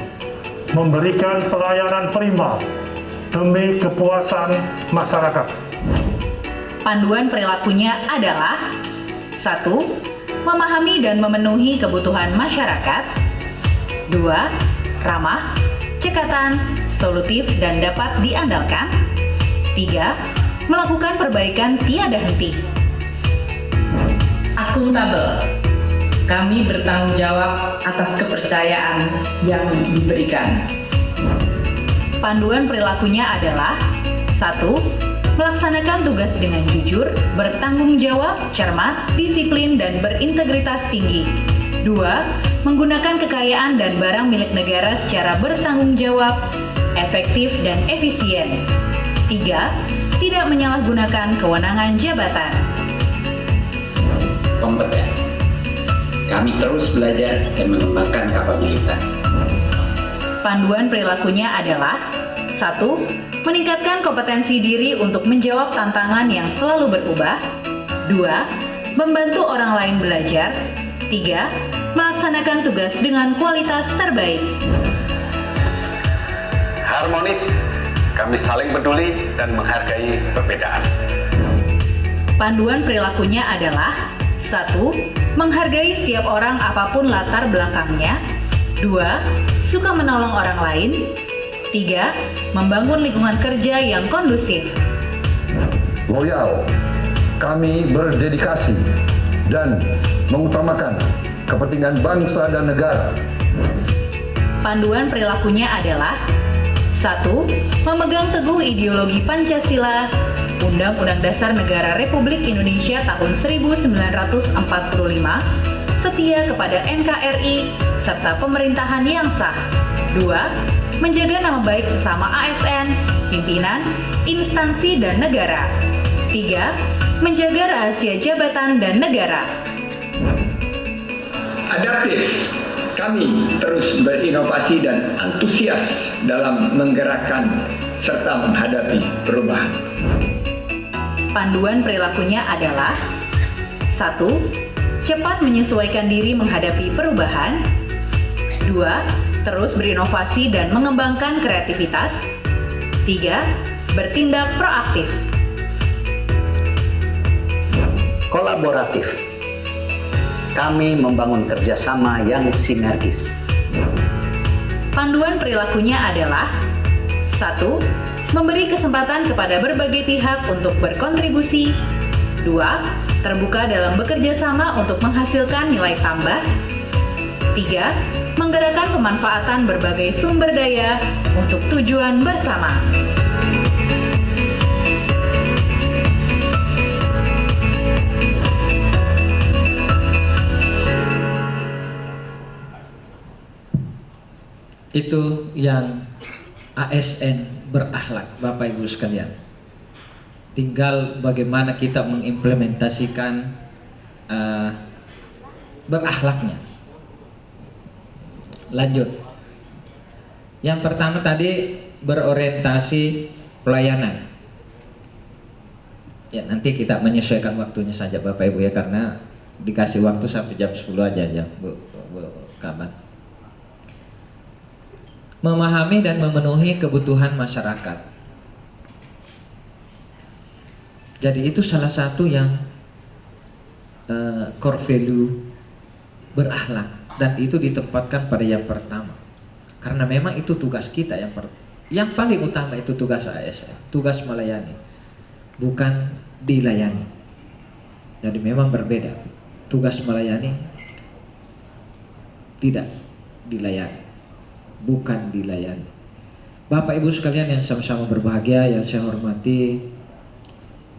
memberikan pelayanan prima demi kepuasan masyarakat. Panduan perilakunya adalah 1. Memahami dan memenuhi kebutuhan masyarakat. 2. Ramah, cekatan, solutif dan dapat diandalkan. 3. Melakukan perbaikan tiada henti. Akuntabel. Kami bertanggung jawab atas kepercayaan yang diberikan. Panduan perilakunya adalah 1. Melaksanakan tugas dengan jujur, bertanggung jawab, cermat, disiplin, dan berintegritas tinggi. 2. Menggunakan kekayaan dan barang milik negara secara bertanggung jawab, efektif, dan efisien. 3. Tidak menyalahgunakan kewenangan jabatan. Kompeten. Kami terus belajar dan mengembangkan kapabilitas. Panduan perilakunya adalah 1. Meningkatkan kompetensi diri untuk menjawab tantangan yang selalu berubah. 2. Membantu orang lain belajar. 3. Melaksanakan tugas dengan kualitas terbaik. Harmonis, kami saling peduli dan menghargai perbedaan. Panduan perilakunya adalah 1. Menghargai setiap orang apapun latar belakangnya. 2. Suka menolong orang lain. 3. Membangun lingkungan kerja yang kondusif. Loyal, kami berdedikasi dan mengutamakan kepentingan bangsa dan negara. Panduan perilakunya adalah 1. Memegang teguh ideologi Pancasila, Undang-Undang Dasar Negara Republik Indonesia tahun 1945, setia kepada NKRI, serta pemerintahan yang sah. 2. Menjaga nama baik sesama ASN, pimpinan, instansi, dan negara. 3. Menjaga rahasia jabatan dan negara. Adaptif, kami terus berinovasi dan antusias dalam menggerakkan serta menghadapi perubahan. Panduan perilakunya adalah 1. Cepat menyesuaikan diri menghadapi perubahan. 2. Terus berinovasi dan mengembangkan kreativitas. 3. Bertindak proaktif. Kolaboratif. Kami membangun kerjasama yang sinergis. Panduan perilakunya adalah 1. Memberi kesempatan kepada berbagai pihak untuk berkontribusi. 2. Terbuka dalam bekerja sama untuk menghasilkan nilai tambah. 3. Menggerakkan pemanfaatan berbagai sumber daya untuk tujuan bersama. Itu yang ASN berakhlak, Bapak Ibu sekalian. Tinggal bagaimana kita mengimplementasikan berakhlaknya. Lanjut. Yang pertama tadi berorientasi pelayanan. Ya, nanti kita menyesuaikan waktunya saja Bapak Ibu ya, karena dikasih waktu sampai jam 10 aja ya Bu Kabat. Memahami dan memenuhi kebutuhan masyarakat. Jadi itu salah satu yang core value berakhlak, dan itu ditempatkan pada yang pertama. Karena memang itu tugas kita yang paling utama, itu tugas ASN, tugas melayani, bukan dilayani. Jadi memang berbeda. Tugas melayani tidak dilayani, bukan dilayani. Bapak Ibu sekalian yang sama-sama berbahagia, yang saya hormati,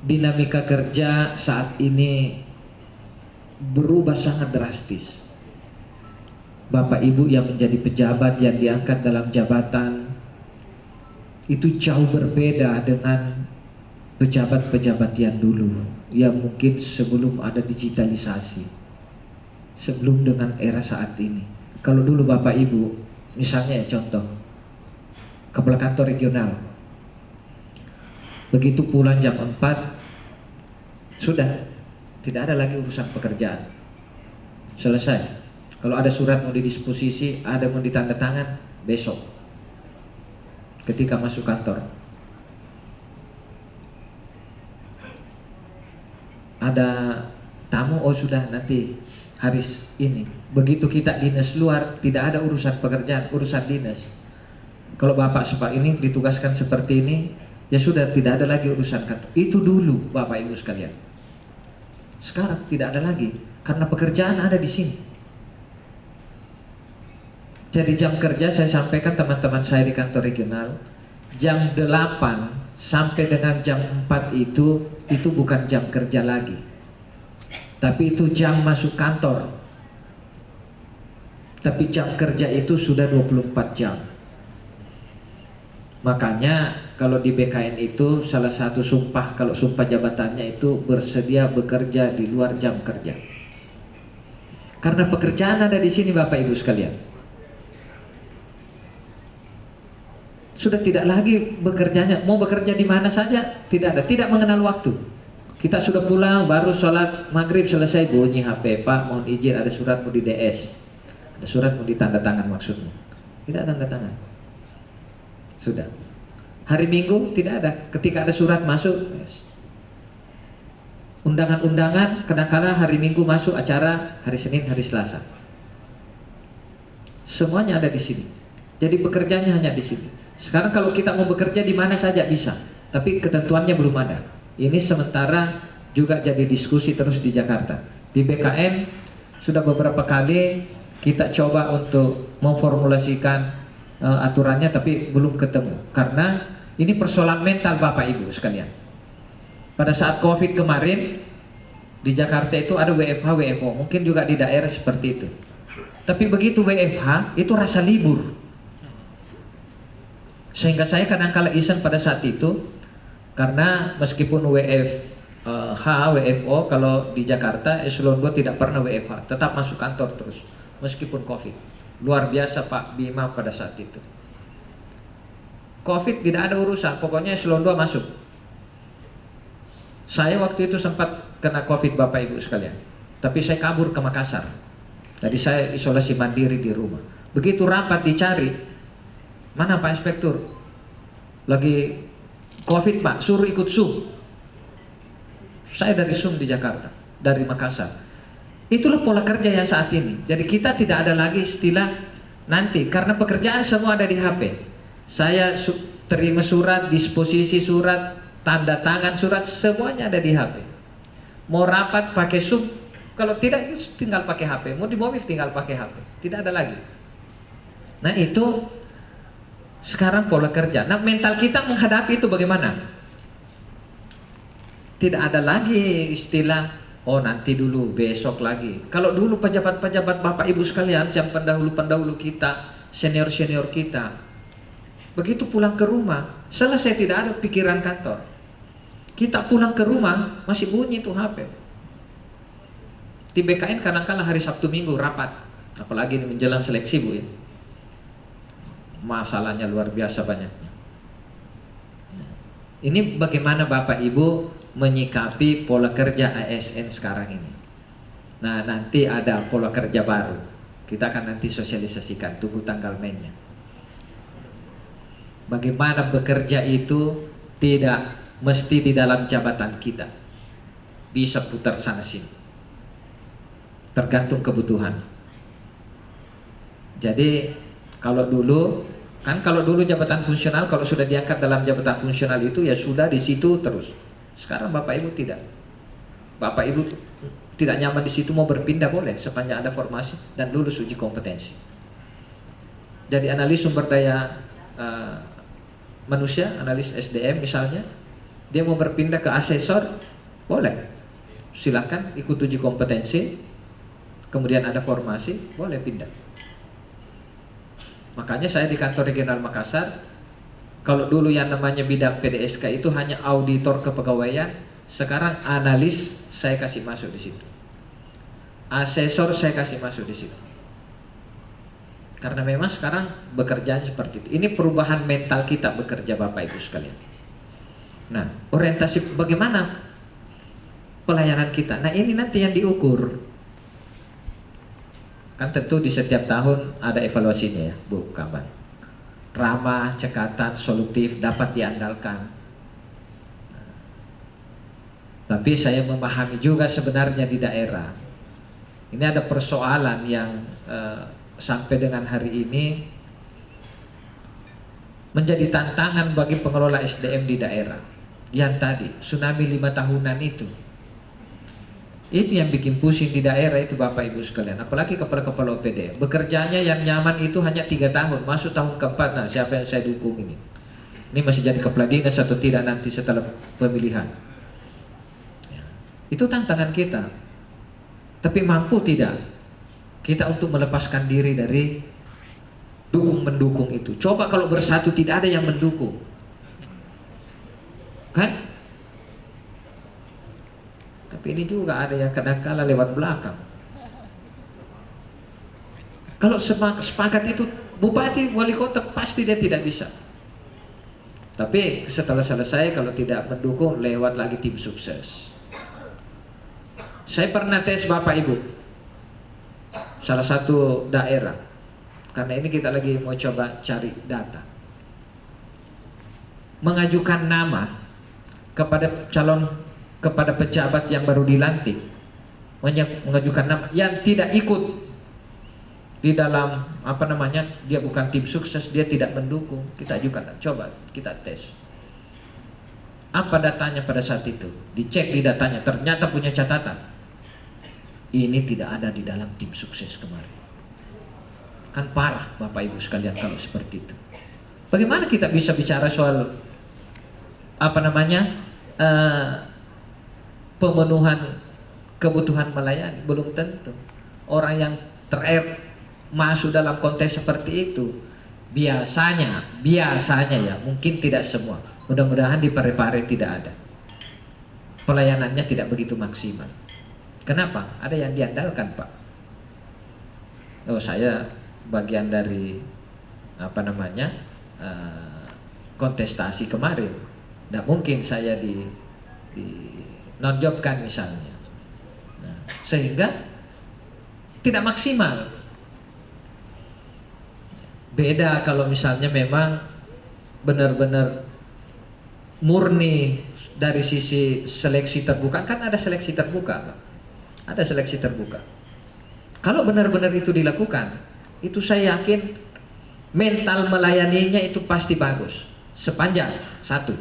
dinamika kerja saat ini berubah sangat drastis. Bapak Ibu yang menjadi pejabat, yang diangkat dalam jabatan, itu jauh berbeda dengan pejabat-pejabat yang dulu, yang mungkin sebelum ada digitalisasi, sebelum dengan era saat ini. Kalau dulu Bapak Ibu, misalnya ya contoh, kepala kantor regional, begitu pulang jam 4, sudah tidak ada lagi urusan pekerjaan, selesai. Kalau ada surat mau didisposisi, ada mau ditanda tangan, besok ketika masuk kantor. Ada tamu, oh sudah nanti hari ini. Begitu kita dinas luar, tidak ada urusan pekerjaan, urusan dinas. Kalau Bapak sepak ini ditugaskan seperti ini, ya sudah tidak ada lagi urusan kantor. Itu dulu Bapak Ibu sekalian. Sekarang tidak ada lagi, karena pekerjaan ada di sini. Jadi jam kerja saya sampaikan teman-teman saya di kantor regional, jam 8 sampai dengan jam 4 itu bukan jam kerja lagi, tapi itu jam masuk kantor. Tapi jam kerja itu sudah 24 jam. Makanya kalau di BKN itu salah satu sumpah, kalau sumpah jabatannya itu bersedia bekerja di luar jam kerja. Karena pekerjaan ada di sini Bapak Ibu sekalian. Sudah tidak lagi bekerjanya, mau bekerja di mana saja, tidak ada, tidak mengenal waktu. Kita sudah pulang, baru sholat maghrib selesai, bunyi HP, Pak mohon izin ada surat mau di DS, ada surat mau ditanda tangan maksudnya. Tidak tanda tangan. Sudah. Hari Minggu tidak ada, ketika ada surat masuk, yes. Undangan-undangan, kadang-kadang hari Minggu masuk acara, hari Senin, hari Selasa. Semuanya ada di sini. Jadi bekerjanya hanya di sini. Sekarang kalau kita mau bekerja di mana saja bisa, tapi ketentuannya belum ada. Ini sementara juga jadi diskusi terus di Jakarta. Di BKN sudah beberapa kali kita coba untuk memformulasikan aturannya, tapi belum ketemu. Karena ini persoalan mental Bapak Ibu sekalian. Pada saat COVID kemarin di Jakarta itu ada WFH, WFO, mungkin juga di daerah seperti itu. Tapi begitu WFH itu rasa libur. Sehingga saya kadang-kala iseng pada saat itu, karena meskipun WFH, WFO, kalau di Jakarta eselon 2 tidak pernah WFH, tetap masuk kantor terus meskipun COVID. Luar biasa Pak Bima pada saat itu. COVID tidak ada urusan, pokoknya eselon 2 masuk. Saya waktu itu sempat kena COVID Bapak Ibu sekalian, tapi saya kabur ke Makassar. Tadi saya isolasi mandiri di rumah. Begitu rapat dicari, mana Pak Inspektur? Lagi COVID Pak, suruh ikut Zoom. Saya dari Zoom di Jakarta, dari Makassar. Itulah pola kerja yang saat ini. Jadi kita tidak ada lagi istilah nanti, karena pekerjaan semua ada di HP. Saya terima surat, disposisi surat, tanda tangan surat, semuanya ada di HP. Mau rapat pakai Zoom, kalau tidak tinggal pakai HP. Mau di mobil tinggal pakai HP. Tidak ada lagi. Nah itu sekarang pola kerja. Nah mental kita menghadapi itu bagaimana? Tidak ada lagi istilah oh nanti dulu, besok lagi. Kalau dulu pejabat-pejabat Bapak Ibu sekalian, yang pendahulu-pendahulu kita, senior-senior kita, begitu pulang ke rumah, selesai tidak ada pikiran kantor. Kita pulang ke rumah masih bunyi tuh HP. Di BKN kadang-kadang hari Sabtu Minggu rapat, apalagi menjelang seleksi Bu ya. Masalahnya luar biasa banyaknya. Ini bagaimana Bapak Ibu menyikapi pola kerja ASN sekarang ini. Nah nanti ada pola kerja baru, kita akan nanti sosialisasikan, tunggu tanggal mainnya. Bagaimana bekerja itu tidak mesti di dalam jabatan kita, bisa putar sana sini, tergantung kebutuhan. Jadi kalau dulu jabatan fungsional, kalau sudah diangkat dalam jabatan fungsional itu ya sudah di situ terus. Sekarang Bapak Ibu tidak. Bapak Ibu tidak nyaman di situ, mau berpindah boleh sepanjang ada formasi dan lulus uji kompetensi. Jadi analis sumber daya manusia, analis SDM misalnya, dia mau berpindah ke asesor, boleh. Silakan ikut uji kompetensi, kemudian ada formasi, boleh pindah. Makanya saya di kantor regional Makassar, kalau dulu yang namanya bidang PDSK itu hanya auditor kepegawaian, sekarang analis saya kasih masuk di situ. Asesor saya kasih masuk di situ. Karena memang sekarang bekerjaan seperti itu. Ini perubahan mental kita bekerja Bapak Ibu sekalian. Nah, orientasi bagaimana pelayanan kita. Nah, ini nanti yang diukur. Kan tentu di setiap tahun ada evaluasinya ya, Bu Kaban. Ramah, cekatan, solutif, dapat diandalkan. Tapi saya memahami juga sebenarnya di daerah ini ada persoalan yang sampai dengan hari ini menjadi tantangan bagi pengelola SDM di daerah. Yang tadi tsunami 5 tahunan itu yang bikin pusing di daerah itu Bapak Ibu sekalian. Apalagi kepala-kepala OPD, bekerjanya yang nyaman itu hanya 3 tahun, masuk tahun keempat. Nah siapa yang saya dukung ini masih jadi kepala dinas atau tidak nanti setelah pemilihan. Itu tantangan kita. Tapi mampu tidak? kita untuk melepaskan diri dari dukung-mendukung itu. Coba kalau bersatu tidak ada yang mendukung, kan? Tapi ini juga ada yang kadang-kala lewat belakang. Kalau sepakat itu bupati, wali kota pasti dia tidak bisa. Tapi setelah selesai kalau tidak mendukung, lewat lagi tim sukses. Saya pernah tes Bapak Ibu salah satu daerah, karena ini kita lagi mau coba cari data, mengajukan nama kepada pejabat yang baru dilantik, mengajukan nama yang tidak ikut di dalam dia bukan tim sukses, dia tidak mendukung, kita ajukan. Coba kita tes apa datanya pada saat itu, dicek di datanya, ternyata punya catatan, ini tidak ada di dalam tim sukses kemarin. Kan parah Bapak Ibu sekalian kalau seperti itu. Bagaimana kita bisa bicara soal pemenuhan kebutuhan melayani? Belum tentu. Orang yang masuk dalam konteks seperti itu biasanya ya, mungkin tidak semua, mudah-mudahan di Parepare tidak ada, pelayanannya tidak begitu maksimal. Kenapa? Ada yang diandalkan, Pak. Oh, saya bagian dari kontestasi kemarin, tidak mungkin saya di non-jobkan misalnya. Nah, sehingga tidak maksimal. Beda kalau misalnya memang benar-benar murni dari sisi seleksi terbuka, kan ada seleksi terbuka, Pak. Ada seleksi terbuka. Kalau benar-benar itu dilakukan, itu saya yakin mental melayaninya itu pasti bagus. Sepanjang satu,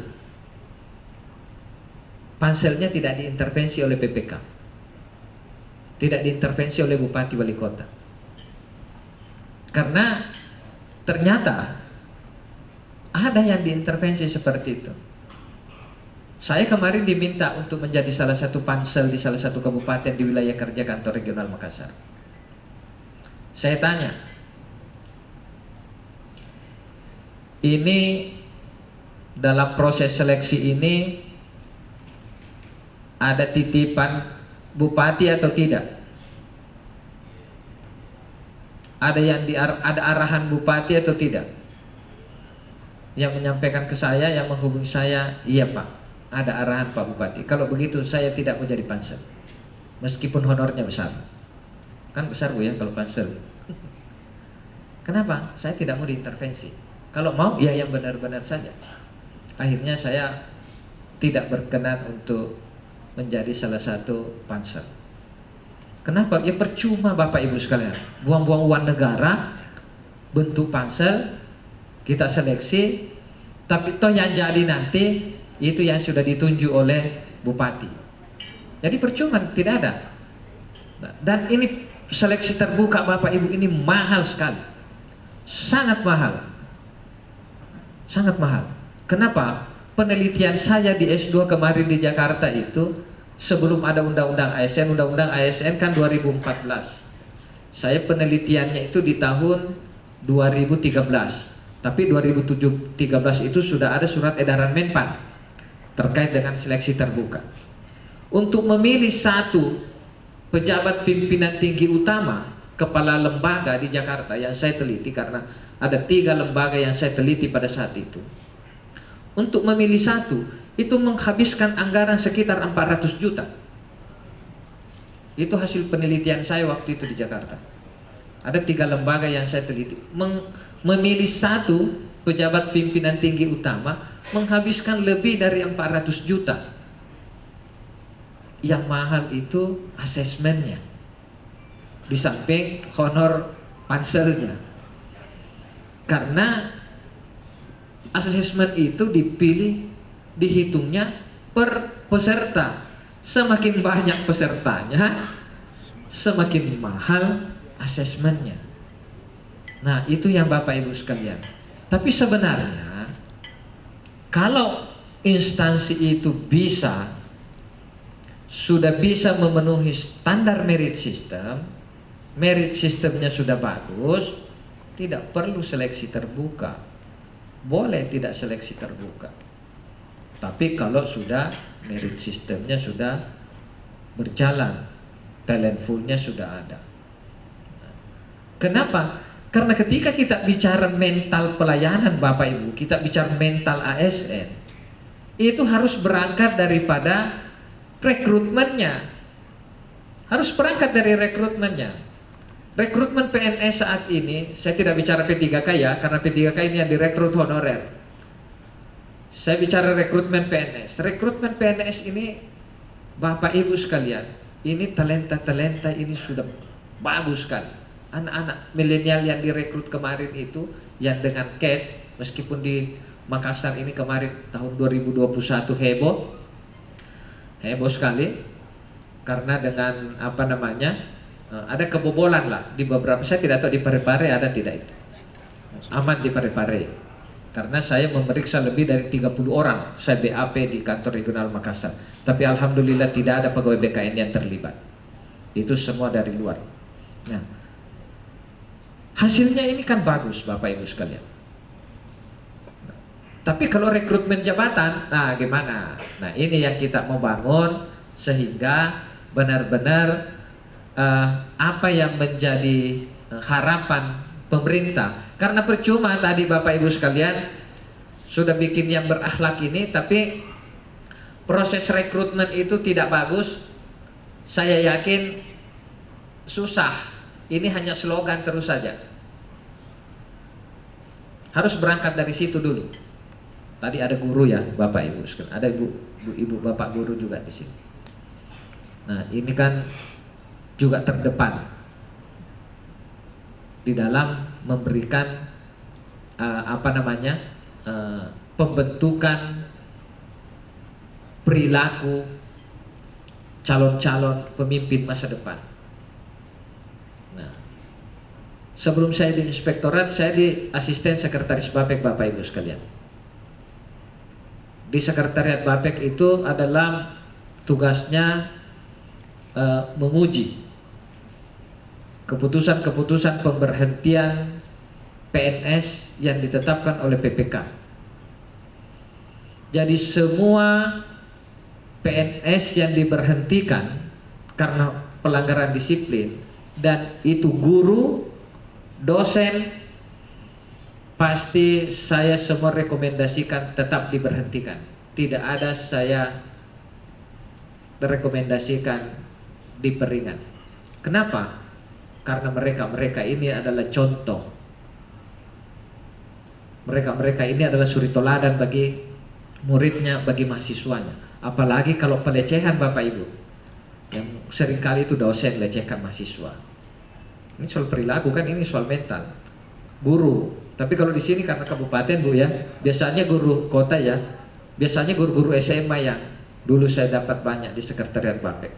panselnya tidak diintervensi oleh PPK, tidak diintervensi oleh bupati wali kota. Karena ternyata ada yang diintervensi seperti itu. Saya kemarin diminta untuk menjadi salah satu pansel di salah satu kabupaten di wilayah kerja kantor regional Makassar. Saya tanya, ini dalam proses seleksi ini ada titipan bupati atau tidak? Ada arahan bupati atau tidak? Yang menyampaikan ke saya, yang menghubungi saya, iya Pak, ada arahan Pak Bupati. Kalau begitu saya tidak mau jadi pansel, meskipun honornya besar. Kan besar Bu ya kalau pansel. Kenapa? Saya tidak mau diintervensi. Kalau mau ya yang benar-benar saja. Akhirnya saya tidak berkenan untuk menjadi salah satu pansel. Kenapa? Ya percuma Bapak Ibu sekalian, buang-buang uang negara, bentuk pansel, kita seleksi, tapi toh yang jadi nanti itu yang sudah ditunjuk oleh bupati. Jadi percuma, tidak ada. Dan ini seleksi terbuka Bapak Ibu, ini mahal sekali, sangat mahal, sangat mahal. Kenapa? Penelitian saya di S2 kemarin di Jakarta itu, sebelum ada undang-undang ASN kan 2014. Saya penelitiannya itu di tahun 2013. Tapi 2013 itu sudah ada surat edaran Menpan terkait dengan seleksi terbuka. Untuk memilih satu pejabat pimpinan tinggi utama, kepala lembaga di Jakarta yang saya teliti, karena ada 3 lembaga yang saya teliti pada saat itu. Untuk memilih satu, itu menghabiskan anggaran sekitar 400 juta. Itu hasil penelitian saya waktu itu di Jakarta. Ada 3 lembaga yang saya teliti. Memilih satu pejabat pimpinan tinggi utama menghabiskan lebih dari 400 juta. Yang mahal itu asesmennya, di samping honor panselnya. Karena asesmen itu dihitungnya per peserta. Semakin banyak pesertanya, semakin mahal asesmennya. Nah, itu yang Bapak Ibu sekalian. Tapi sebenarnya kalau instansi itu sudah bisa memenuhi standar merit system, merit sistemnya sudah bagus, tidak perlu seleksi terbuka. Boleh tidak seleksi terbuka. Tapi kalau sudah merit sistemnya sudah berjalan, talent pool-nya sudah ada. Kenapa? Karena ketika kita bicara mental pelayanan Bapak Ibu, kita bicara mental ASN, itu harus berangkat daripada rekrutmennya. Harus berangkat dari rekrutmennya. Rekrutmen PNS saat ini, saya tidak bicara P3K ya, karena P3K ini yang direkrut honorer. Saya bicara rekrutmen PNS. Rekrutmen PNS ini, Bapak Ibu sekalian, ini talenta-talenta ini sudah bagus sekali. Anak-anak milenial yang direkrut kemarin itu, yang dengan CAT, meskipun di Makassar ini kemarin tahun 2021 heboh sekali, karena dengan ada kebobolan lah di beberapa, saya tidak tahu di Parepare ada tidak itu, aman di Parepare, karena saya memeriksa lebih dari 30 orang, saya BAP di kantor regional Makassar, tapi alhamdulillah tidak ada pegawai BKN yang terlibat, itu semua dari luar. Nah, hasilnya ini kan bagus Bapak Ibu sekalian. Tapi kalau rekrutmen jabatan, nah gimana? Nah ini yang kita mau bangun sehingga benar-benar apa yang menjadi harapan pemerintah. Karena percuma tadi Bapak Ibu sekalian sudah bikin yang berakhlak ini, tapi proses rekrutmen itu tidak bagus. Saya yakin susah. Ini hanya slogan terus saja. Harus berangkat dari situ dulu. Tadi ada guru ya, Bapak Ibu sekalian. Ada ibu bapak guru juga di sini. Nah, ini kan juga terdepan di dalam memberikan pembentukan perilaku calon-calon pemimpin masa depan. Sebelum saya di inspektorat, saya di asisten sekretaris BAPEK Bapak Ibu sekalian. Di sekretariat BAPEK itu adalah tugasnya menguji keputusan-keputusan pemberhentian PNS yang ditetapkan oleh PPK. Jadi semua PNS yang diberhentikan karena pelanggaran disiplin, dan itu guru, dosen, pasti saya semua rekomendasikan tetap diberhentikan. Tidak ada saya rekomendasikan diperingan. Kenapa? Karena mereka ini adalah contoh. Mereka ini adalah suri toladan bagi muridnya, bagi mahasiswanya. Apalagi kalau pelecehan Bapak Ibu, yang seringkali itu dosen lecehkan mahasiswa. Ini soal perilaku kan, ini soal mental. Guru, tapi kalau di sini karena kabupaten Bu ya, biasanya guru kota ya, biasanya guru-guru SMA yang dulu saya dapat banyak di sekretariat BAPEK,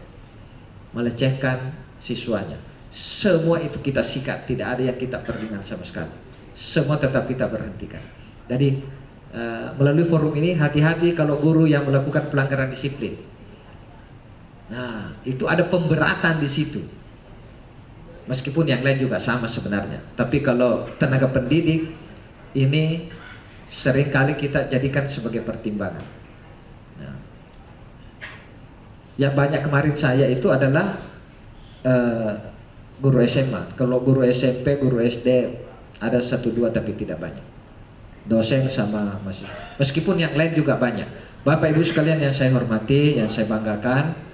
melecehkan siswanya. Semua itu kita sikat, tidak ada yang kita perlingan sama sekali. Semua tetap kita berhentikan. Jadi melalui forum ini hati-hati kalau guru yang melakukan pelanggaran disiplin. Nah, itu ada pemberatan di situ. Meskipun yang lain juga sama sebenarnya, tapi kalau tenaga pendidik ini seringkali kita jadikan sebagai pertimbangan. Nah, yang banyak kemarin saya itu adalah guru SMA. Kalau guru SMP, guru SD ada 1-2 tapi tidak banyak. Dosen sama masih. Meskipun yang lain juga banyak. Bapak Ibu sekalian yang saya hormati, yang saya banggakan.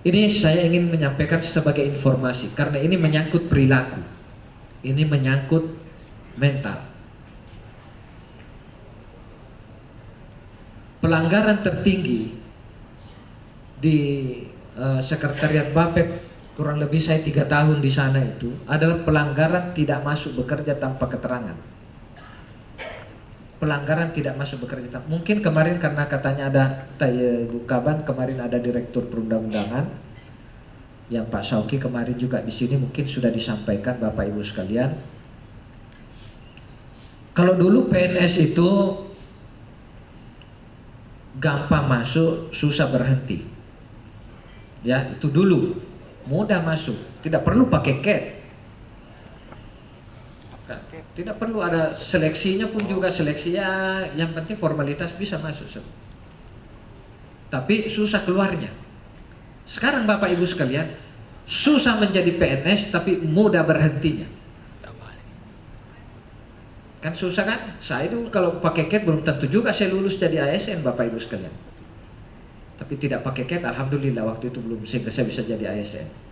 Ini saya ingin menyampaikan sebagai informasi karena ini menyangkut perilaku. Ini menyangkut mental. Pelanggaran tertinggi di sekretariat BAPEK, kurang lebih saya 3 tahun di sana, itu adalah pelanggaran tidak masuk bekerja tanpa keterangan. Pelanggaran tidak masuk bekerja. Mungkin kemarin karena katanya ada Bu Kaban, kemarin ada direktur perundang-undangan, yang Pak Sauki kemarin juga di sini, mungkin sudah disampaikan Bapak Ibu sekalian. Kalau dulu PNS itu gampang masuk, susah berhenti. Ya, itu dulu. mudah masuk, tidak perlu pakai CAT. Tidak perlu ada seleksinya pun juga seleksi ya, yang penting formalitas bisa masuk. Tapi susah keluarnya. Sekarang Bapak Ibu sekalian, susah menjadi PNS tapi mudah berhentinya. Kan susah kan? Saya dulu kalau pakai CAT belum tentu juga saya lulus jadi ASN Bapak Ibu sekalian. Tapi tidak pakai CAT, alhamdulillah waktu itu belum sehingga saya bisa jadi ASN.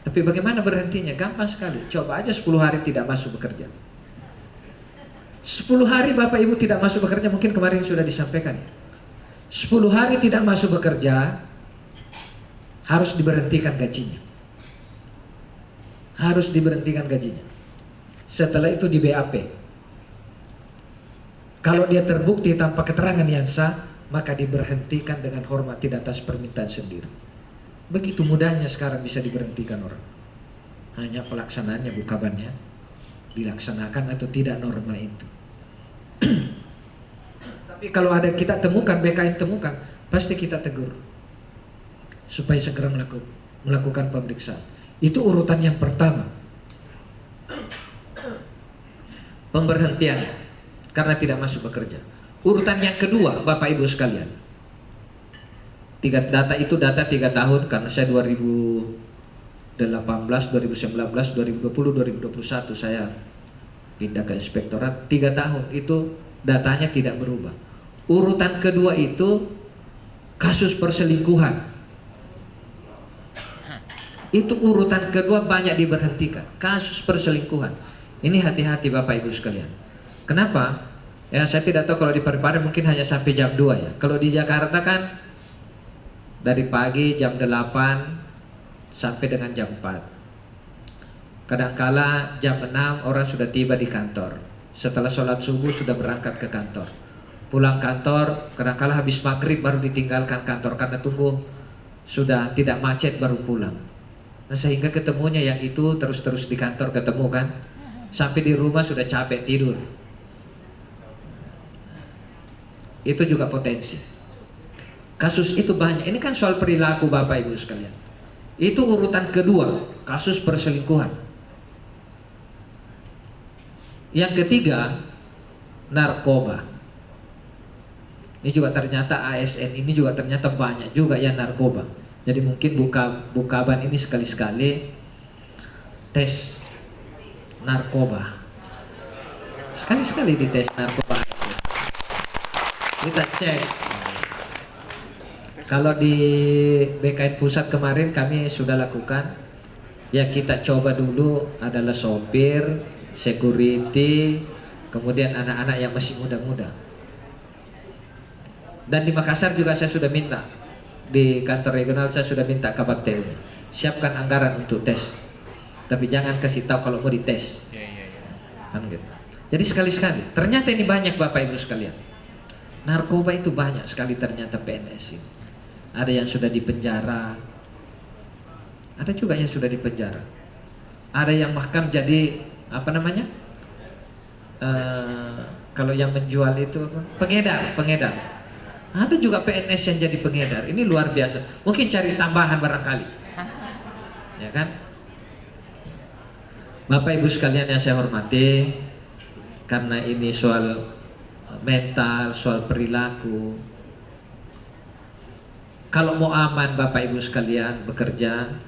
Tapi bagaimana berhentinya? Gampang sekali. Coba aja 10 hari tidak masuk bekerja. 10 hari Bapak Ibu tidak masuk bekerja, mungkin kemarin sudah disampaikan. 10 hari tidak masuk bekerja, harus diberhentikan gajinya. Harus diberhentikan gajinya. Setelah itu di BAP. Kalau dia terbukti tanpa keterangan yang sah, maka diberhentikan dengan hormat, tidak atas permintaan sendiri. Begitu mudahnya sekarang bisa diberhentikan orang. Hanya pelaksanaannya bukabannya dilaksanakan atau tidak norma itu. Tapi kalau ada kita temukan, BKN temukan, pasti kita tegur supaya segera melakukan pemeriksaan. Itu urutan yang pertama. Pemberhentian karena tidak masuk bekerja. Urutan yang kedua, Bapak Ibu sekalian, data itu data 3 tahun, karena saya 2018, 2019, 2020, 2021 saya pindah ke inspektorat. 3 tahun itu datanya tidak berubah. Urutan kedua itu kasus perselingkuhan. Itu urutan kedua banyak diberhentikan, kasus perselingkuhan. Ini hati-hati Bapak Ibu sekalian. Kenapa? Ya saya tidak tahu kalau di Parepare mungkin hanya sampai jam 2 ya. Kalau di Jakarta kan dari pagi jam 8 sampai dengan jam 4. Kadangkala jam 6 orang sudah tiba di kantor. Setelah sholat subuh sudah berangkat ke kantor. Pulang kantor kadangkala habis maghrib baru ditinggalkan kantor karena tunggu sudah tidak macet baru pulang. Nah, sehingga ketemunya yang itu terus-terus di kantor ketemu kan. Sampai di rumah sudah capek tidur. Itu juga potensi. Kasus itu banyak. Ini kan soal perilaku Bapak Ibu sekalian. Itu urutan kedua, kasus perselingkuhan. Yang ketiga, narkoba. Ini juga ternyata ASN ini juga ternyata banyak juga ya narkoba. Jadi mungkin bukaban ini sekali-sekali tes narkoba. Sekali-sekali dites narkoba. Kita cek. Kalau di BKN Pusat kemarin kami sudah lakukan. Ya kita coba dulu adalah sopir, security, kemudian anak-anak yang masih muda-muda. Dan di Makassar juga saya sudah minta. Di kantor regional saya sudah minta Kabaktel. Siapkan anggaran untuk tes. Tapi jangan kasih tahu kalau mau dites. Kan gitu. Jadi sekali-sekali. Ternyata ini banyak Bapak Ibu sekalian. Narkoba itu banyak sekali ternyata PNS ini. Ada yang sudah dipenjara. Ada juga yang sudah dipenjara. Ada yang bahkan jadi apa namanya? Kalau yang menjual itu pengedar. Ada juga PNS yang jadi pengedar. Ini luar biasa. Mungkin cari tambahan barangkali. Ya kan? Bapak Ibu sekalian yang saya hormati, karena ini soal mental, soal perilaku. Kalau mau aman Bapak Ibu sekalian bekerja,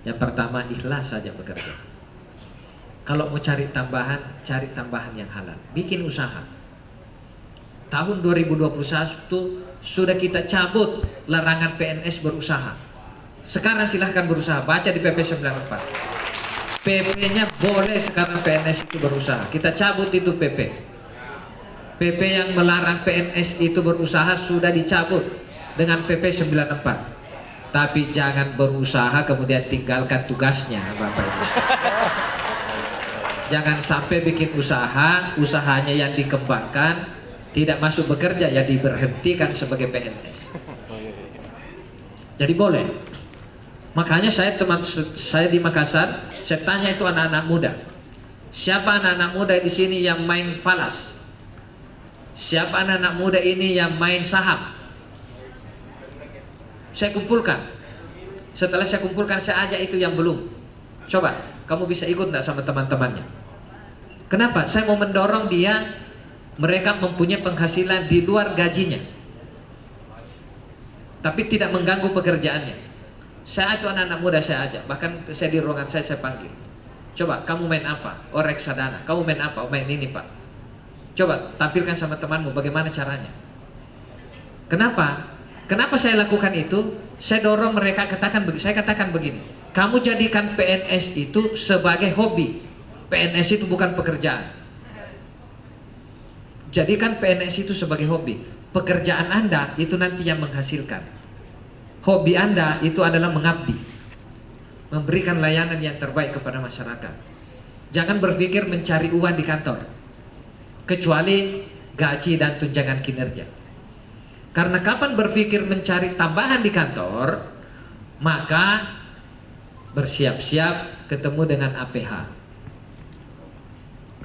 yang pertama ikhlas saja bekerja. Kalau mau cari tambahan yang halal. Bikin usaha. Tahun 2021 sudah kita cabut larangan PNS berusaha. Sekarang silahkan berusaha. Baca di PP 94. PP-nya boleh sekarang PNS itu berusaha. Kita cabut itu PP. PP yang melarang PNS itu berusaha sudah dicabut dengan PP 94. Tapi jangan berusaha kemudian tinggalkan tugasnya Bapak Ibu. Jangan sampai bikin usaha, usahanya yang dikembangkan tidak masuk bekerja, ya diberhentikan sebagai PNS. Jadi boleh. Makanya saya di Makassar, saya tanya itu anak-anak muda. Siapa anak-anak muda di sini yang main falas? Siapa anak-anak muda ini yang main saham? Saya kumpulkan. Setelah saya kumpulkan, saya ajak itu yang belum. Coba, kamu bisa ikut nggak sama teman-temannya? Kenapa? Saya mau mendorong mereka mempunyai penghasilan di luar gajinya, tapi tidak mengganggu pekerjaannya. Saya itu anak-anak muda saya ajak, bahkan saya di ruangan saya panggil. Coba, kamu main apa? Oh, reksadana. Kamu main apa? Oh, main ini, Pak. Coba, tampilkan sama temanmu bagaimana caranya. Kenapa? Kenapa saya lakukan itu? Saya dorong mereka saya katakan begini, kamu jadikan PNS itu sebagai hobi. PNS itu bukan pekerjaan. Jadikan PNS itu sebagai hobi. Pekerjaan Anda itu nanti yang menghasilkan. Hobi Anda itu adalah mengabdi, memberikan layanan yang terbaik kepada masyarakat. Jangan berpikir mencari uang di kantor, kecuali gaji dan tunjangan kinerja. Karena kapan berpikir mencari tambahan di kantor, maka bersiap-siap ketemu dengan APH.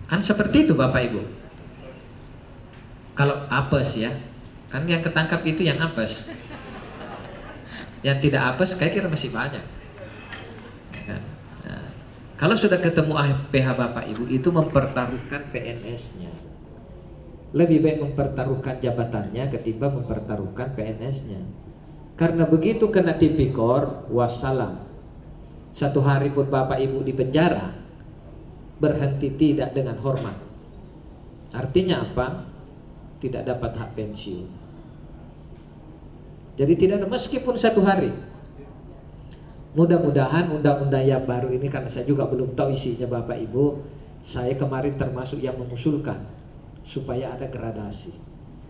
Kan seperti itu Bapak Ibu. Kalau apes ya, kan yang ketangkap itu yang apes. Yang tidak apes kayak kira masih banyak. Nah, kalau sudah ketemu APH Bapak Ibu, itu mempertaruhkan PNS-nya. Lebih baik mempertaruhkan jabatannya ketimbang mempertaruhkan PNS-nya. Karena begitu kena tipikor, wassalam. Satu hari pun Bapak Ibu di penjara, berhenti tidak dengan hormat. Artinya apa? Tidak dapat hak pensiun. Jadi tidak ada, meskipun satu hari. Mudah-mudahan undang-undang yang baru ini, karena saya juga belum tahu isinya Bapak Ibu, saya kemarin termasuk yang mengusulkan supaya ada gradasi.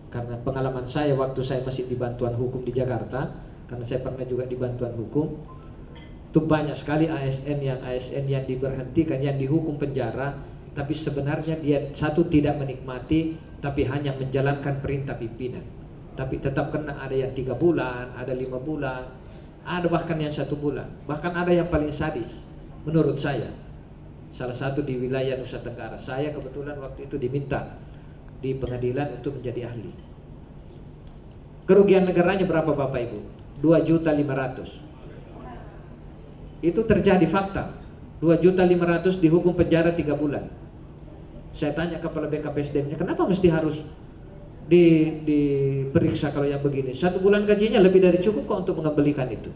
Karena pengalaman saya waktu saya masih di bantuan hukum di Jakarta, karena saya pernah juga di bantuan hukum, itu banyak sekali ASN yang diberhentikan, yang dihukum penjara, tapi sebenarnya dia satu tidak menikmati, tapi hanya menjalankan perintah pimpinan. Tapi tetap kena, ada yang 3 bulan, ada 5 bulan, ada bahkan yang 1 bulan, bahkan ada yang paling sadis menurut saya. Salah satu di wilayah Nusa Tenggara, saya kebetulan waktu itu diminta di pengadilan untuk menjadi ahli. Kerugian negaranya berapa Bapak Ibu? 2.500.000. Itu terjadi fakta. 2.500.000 dihukum penjara 3 bulan. Saya tanya kepala BKPSDM-nya, kenapa mesti harus diperiksa kalau yang begini? 1 bulan gajinya lebih dari cukup kok untuk mengembalikan itu.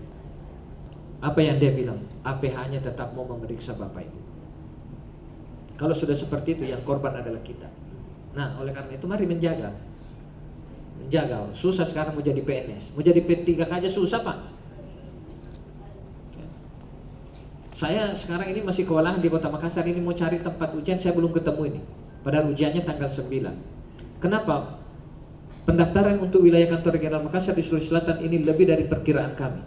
Apa yang dia bilang? APH-nya tetap mau memeriksa Bapak Ibu. Kalau sudah seperti itu, yang korban adalah kita. Nah, oleh karena itu mari menjaga. Susah sekarang mau jadi PNS, mau jadi P3K aja susah Pak. Saya sekarang ini masih kewalahan di Kota Makassar ini, mau cari tempat ujian saya belum ketemu ini. Padahal ujiannya tanggal 9. Kenapa? Pendaftaran untuk wilayah kantor regional Makassar di Sulawesi Selatan ini lebih dari perkiraan kami.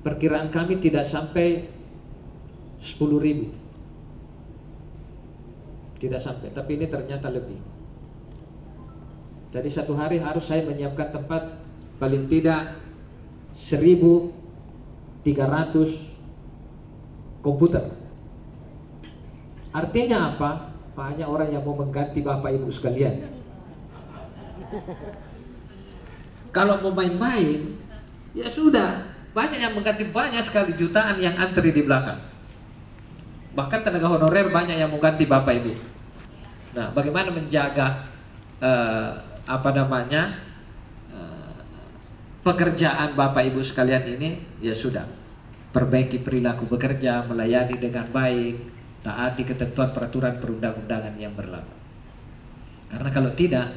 Perkiraan kami tidak sampai 10.000. Tidak sampai, tapi ini ternyata lebih. Jadi satu hari harus saya menyiapkan tempat paling tidak 1.300 komputer. Artinya apa? Banyak orang yang mau mengganti Bapak Ibu sekalian. Kalau mau main-main, ya sudah, banyak yang mengganti, banyak sekali, jutaan yang antri di belakang. Bahkan tenaga honorer banyak yang mengganti Bapak Ibu. Nah, bagaimana menjaga pekerjaan Bapak Ibu sekalian ini? Ya sudah, perbaiki perilaku bekerja, melayani dengan baik, taati ketentuan peraturan perundang-undangan yang berlaku. Karena kalau tidak,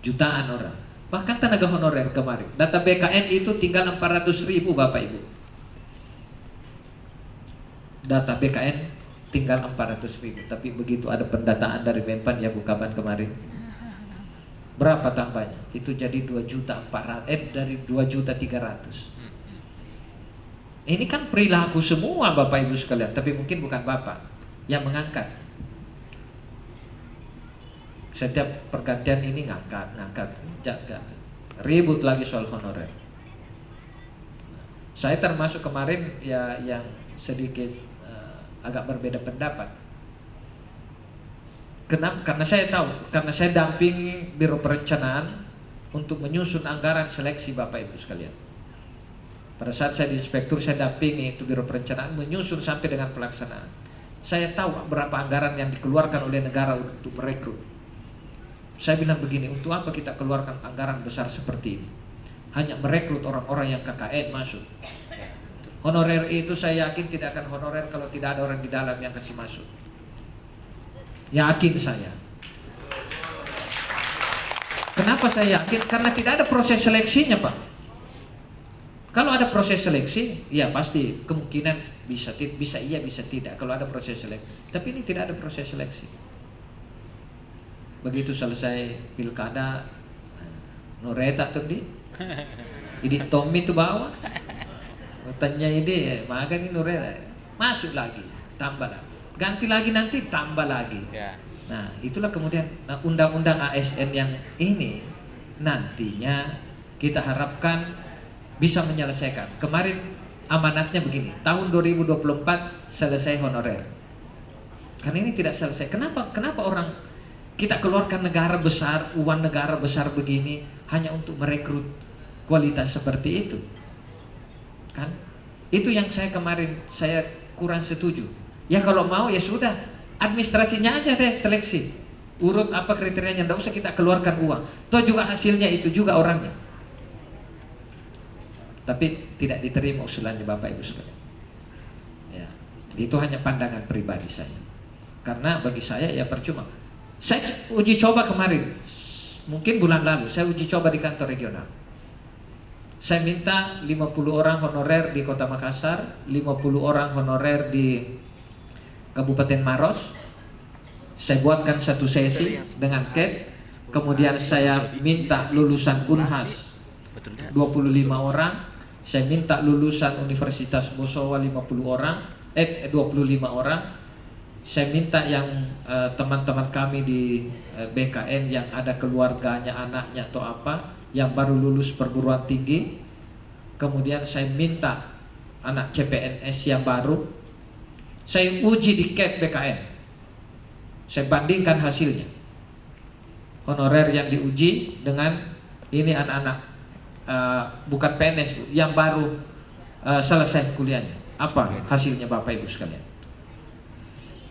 jutaan orang, bahkan tenaga honorer kemarin, data BKN itu tinggal 400.000 Bapak Ibu. Data BKN tinggal 400.000, tapi begitu ada pendataan dari Menpan ya Bukaban kemarin, berapa tambahnya? Itu jadi 2.400.000 dari 2.300.000. Ini kan perilaku semua Bapak Ibu sekalian, tapi mungkin bukan Bapak yang mengangkat. Setiap pergantian ini ngangkat, ribut lagi soal honorer. Saya termasuk kemarin ya yang sedikit agak berbeda pendapat. Kenapa? Karena saya tahu, karena saya dampingi Biro Perencanaan untuk menyusun anggaran seleksi Bapak Ibu sekalian. Pada saat saya di inspektur, saya dampingi itu Biro Perencanaan menyusun sampai dengan pelaksanaan. Saya tahu berapa anggaran yang dikeluarkan oleh negara untuk merekrut. Saya bilang begini, untuk apa kita keluarkan anggaran besar seperti ini? Hanya merekrut orang-orang yang KKN masuk. Honorer itu saya yakin tidak akan honorer kalau tidak ada orang di dalam yang kasih masuk. Yakin saya. Kenapa saya yakin? Karena tidak ada proses seleksinya, Pak. Kalau ada proses seleksi, ya pasti kemungkinan bisa iya, bisa tidak. Kalau ada proses seleksi, tapi ini tidak ada proses seleksi. Begitu selesai pilkada, Noreta tuh ini Tommy tuh bawa, tanya ini, maka ini Noreta masuk lagi, tambah lagi, ganti lagi nanti tambah lagi. Nah itulah kemudian undang-undang ASN yang ini nantinya kita harapkan bisa menyelesaikan. Kemarin amanatnya begini, tahun 2024 selesai honorer. Karena ini tidak selesai. Kenapa orang kita keluarkan negara besar, uang negara besar begini hanya untuk merekrut kualitas seperti itu? Kan? Itu yang saya kemarin saya kurang setuju. Ya kalau mau ya sudah, administrasinya aja deh seleksi. Urut apa kriterianya, enggak usah kita keluarkan uang. Toh juga hasilnya itu juga orangnya. Tapi tidak diterima usulannya Bapak Ibu sekalian. Ya, itu hanya pandangan pribadi saya. Karena bagi saya ya percuma. Saya uji coba kemarin, mungkin bulan lalu saya uji coba di kantor regional. Saya minta 50 orang honorer di Kota Makassar, 50 orang honorer di Kabupaten Maros. Saya buatkan satu sesi dengan CAT. Kemudian saya minta lulusan Unhas 25 orang. Saya minta lulusan Universitas Bosowa 25 orang. Saya minta yang teman-teman kami di BKN yang ada keluarganya, anaknya atau apa, yang baru lulus perguruan tinggi. Kemudian saya minta anak CPNS yang baru. Saya uji di CAT BKN. Saya bandingkan hasilnya. Honorer yang diuji dengan ini anak-anak bukan PNS, yang baru selesai kuliahnya. Apa hasilnya Bapak Ibu sekalian?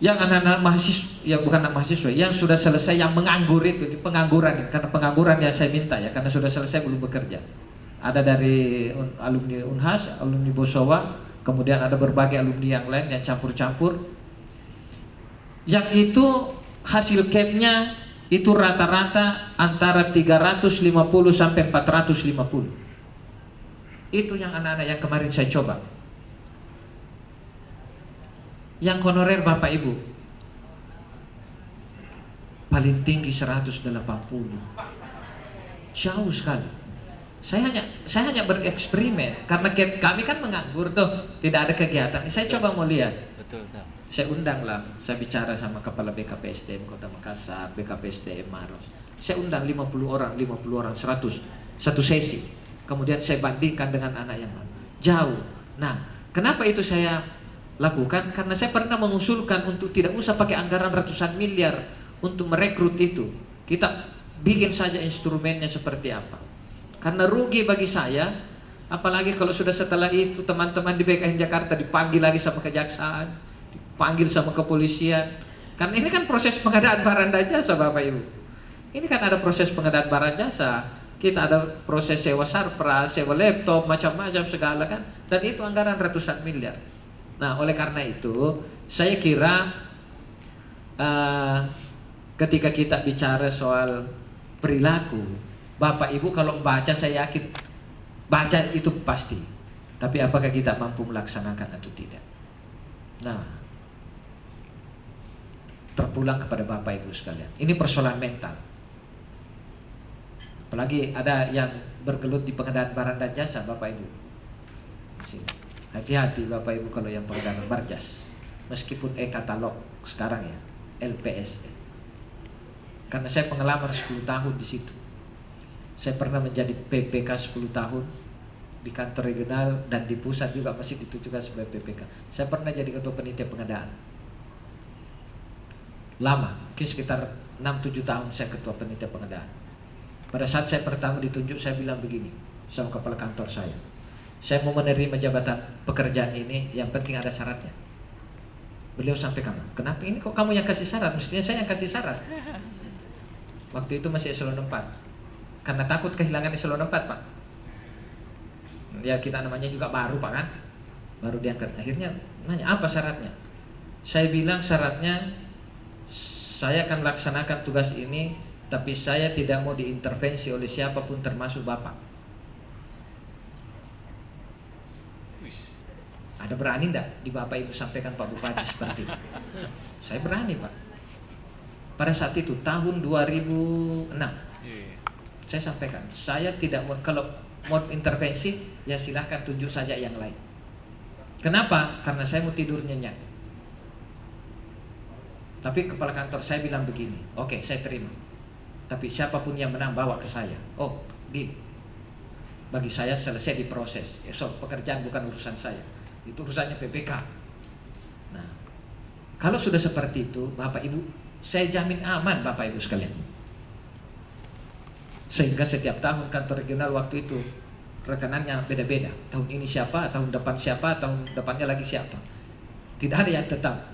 Yang anak-anak mahasiswa, yang bukan anak mahasiswa, yang sudah selesai, yang menganggur itu, di pengangguran, karena pengangguran yang saya minta ya, karena sudah selesai belum bekerja. Ada dari alumni Unhas, alumni Bosowa, kemudian ada berbagai alumni yang lain yang campur-campur. Yang itu hasil CAP-nya itu rata-rata antara 350 sampai 450. Itu yang anak-anak yang kemarin saya coba. Yang honorer Bapak Ibu paling tinggi 180. Jauh sekali. Saya hanya bereksperimen karena kami kan menganggur tuh, tidak ada kegiatan. Saya coba mau lihat. Betul. Saya undanglah, saya bicara sama kepala BKP SDM Kota Makassar, BKP SDM Maros. Saya undang 50 orang, 100, satu sesi. Kemudian saya bandingkan dengan anak yang mana. Jauh. Nah, kenapa itu saya lakukan? Karena saya pernah mengusulkan untuk tidak usah pakai anggaran ratusan miliar untuk merekrut itu. Kita bikin saja instrumennya seperti apa. Karena rugi bagi saya, apalagi kalau sudah setelah itu teman-teman di BKN Jakarta dipanggil lagi sama kejaksaan, panggil sama kepolisian. Karena ini kan proses pengadaan barang dan jasa Bapak Ibu. Ini kan ada proses pengadaan barang jasa. Kita ada proses sewa sarpras, sewa laptop, macam-macam segala kan. Dan itu anggaran ratusan miliar. Nah oleh karena itu saya kira ketika kita bicara soal perilaku, Bapak Ibu kalau baca saya yakin baca itu pasti. Tapi apakah kita mampu melaksanakan atau tidak? Nah terpulang kepada Bapak Ibu sekalian. Ini persoalan mental. Apalagi ada yang bergelut di pengadaan barang dan jasa Bapak Ibu. Hati-hati Bapak Ibu kalau yang pengadaan barjas. Meskipun e-katalog sekarang ya, LPS. Karena saya pengalaman 10 tahun di situ. Saya pernah menjadi PPK 10 tahun di kantor regional dan di pusat juga masih ditujukan sebagai PPK. Saya pernah jadi ketua panitia pengadaan. Lama, mungkin sekitar 6-7 tahun saya ketua panitia pengadaan. Pada saat saya pertama ditunjuk, saya bilang begini sama kepala kantor saya, saya mau menerima jabatan pekerjaan ini, yang penting ada syaratnya. Beliau sampaikan, kenapa ini kok kamu yang kasih syarat? Mestinya saya yang kasih syarat. Waktu itu masih eselon 4. Karena takut kehilangan eselon 4, Pak. Ya kita namanya juga baru, Pak, kan? Baru diangkat. Akhirnya nanya, apa syaratnya? Saya bilang syaratnya, saya akan laksanakan tugas ini, tapi saya tidak mau diintervensi oleh siapapun termasuk Bapak. Ada berani enggak di Bapak Ibu sampaikan Pak Bupati seperti itu? Saya berani, Pak. Pada saat itu tahun 2006, saya sampaikan, saya tidak mau, kalau mau intervensi ya silahkan tunjuk saja yang lain. Kenapa? Karena saya mau tidur nyenyak. Tapi kepala kantor saya bilang begini, oke, saya terima. Tapi siapapun yang menang bawa ke saya. Oh, gini. Bagi saya selesai diproses. Esok pekerjaan bukan urusan saya. Itu urusannya PPK. Nah, kalau sudah seperti itu, Bapak Ibu, saya jamin aman Bapak Ibu sekalian. Sehingga setiap tahun kantor regional waktu itu rekanannya beda-beda. Tahun ini siapa, tahun depan siapa, tahun depannya lagi siapa. Tidak ada yang tetap.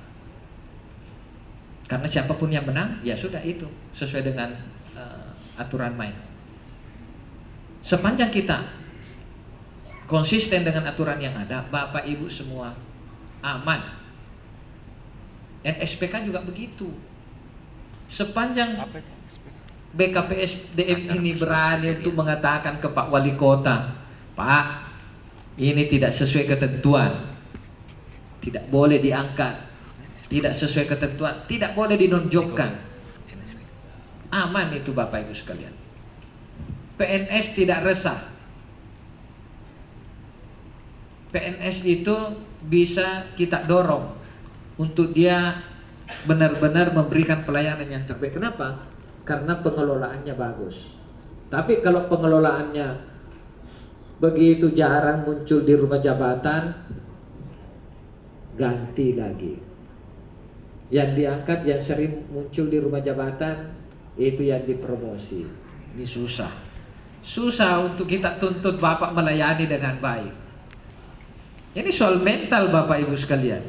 Karena siapapun yang menang, ya sudah itu sesuai dengan aturan main. Sepanjang kita konsisten dengan aturan yang ada, Bapak Ibu semua aman. NSPK juga begitu. Sepanjang BKPSDM ini berani untuk mengatakan ke Pak Wali Kota, Pak, ini tidak sesuai ketentuan, tidak boleh diangkat, tidak sesuai ketentuan, tidak boleh dinonjolkan. Aman itu Bapak Ibu sekalian. PNS tidak resah. PNS itu bisa kita dorong untuk dia benar-benar memberikan pelayanan yang terbaik. Kenapa? Karena pengelolaannya bagus. Tapi kalau pengelolaannya begitu jarang muncul di rumah jabatan, ganti lagi. Yang diangkat, yang sering muncul di rumah jabatan, itu yang dipromosi. Ini susah. Susah untuk kita tuntut Bapak melayani dengan baik. Ini soal mental Bapak Ibu sekalian.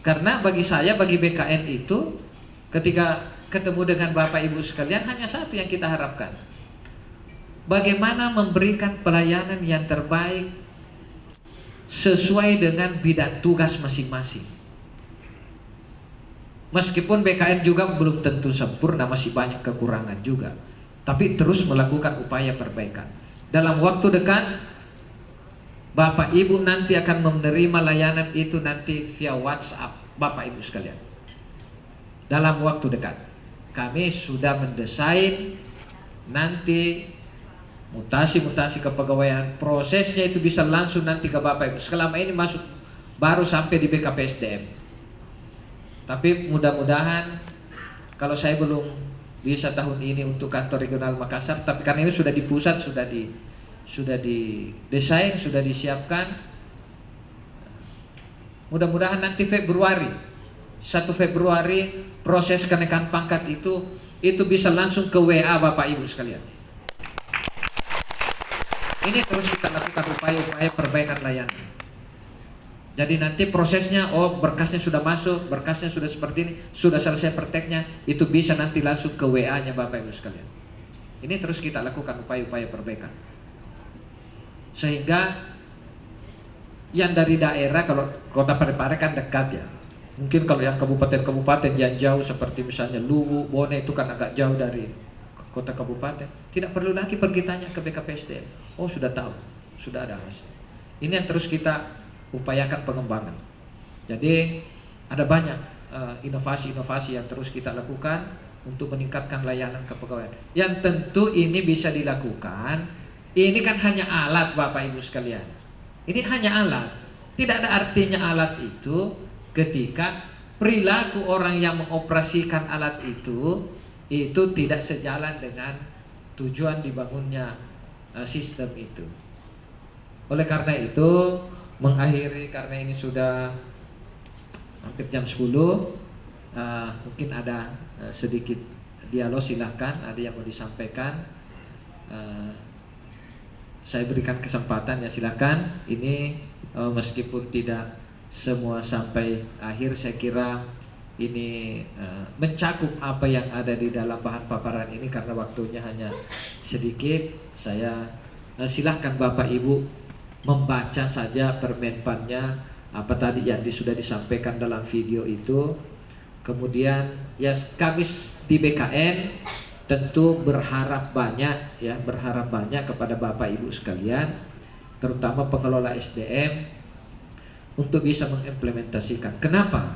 Karena bagi saya, bagi BKN itu, ketika ketemu dengan Bapak Ibu sekalian, hanya satu yang kita harapkan. Bagaimana memberikan pelayanan yang terbaik sesuai dengan bidang tugas masing-masing. Meskipun BKN juga belum tentu sempurna, masih banyak kekurangan juga. Tapi terus melakukan upaya perbaikan. Dalam waktu dekat, Bapak Ibu nanti akan menerima layanan itu nanti via WhatsApp Bapak Ibu sekalian. Dalam waktu dekat kami sudah mendesain nanti mutasi-mutasi kepegawaian, prosesnya itu bisa langsung nanti ke Bapak Ibu. Selama ini masuk baru sampai di BKPSDM. Tapi mudah-mudahan kalau saya belum bisa tahun ini untuk kantor regional Makassar, tapi karena ini sudah di pusat, sudah didesain, sudah disiapkan. Mudah-mudahan nanti Februari, 1 Februari proses kenaikan pangkat itu bisa langsung ke WA Bapak Ibu sekalian. Ini terus kita lakukan upaya-upaya perbaikan layanan. Jadi nanti prosesnya, oh berkasnya sudah masuk, berkasnya sudah seperti ini, sudah selesai prakteknya, itu bisa nanti langsung ke WA-nya Bapak Ibu sekalian. Ini terus kita lakukan upaya-upaya perbaikan. Sehingga yang dari daerah, kalau Kota Parepare kan dekat ya. Mungkin kalau yang kabupaten-kabupaten yang jauh seperti misalnya Luwu, Bone itu kan agak jauh dari kota kabupaten. Tidak perlu lagi pergi tanya ke BKPSDM. Oh sudah tahu, sudah ada hasil. Ini yang terus kita upayakan pengembangan. Jadi ada banyak inovasi-inovasi yang terus kita lakukan untuk meningkatkan layanan kepegawaian. Yang tentu ini bisa dilakukan. Ini kan hanya alat Bapak Ibu sekalian. Ini hanya alat. Tidak ada artinya alat itu ketika perilaku orang yang mengoperasikan alat itu tidak sejalan dengan tujuan dibangunnya sistem itu. Oleh karena itu, mengakhiri karena ini sudah hampir jam 10, mungkin ada sedikit dialog, silahkan ada yang mau disampaikan. saya berikan kesempatan ya, silakan. Ini meskipun tidak semua sampai akhir, saya kira ini mencakup apa yang ada di dalam bahan paparan ini karena waktunya hanya sedikit. Saya silahkan Bapak Ibu membaca saja permenpannya, apa tadi yang sudah disampaikan dalam video itu. Kemudian ya kami di BKN tentu berharap banyak ya, berharap banyak kepada Bapak Ibu sekalian, terutama pengelola SDM untuk bisa mengimplementasikan. Kenapa?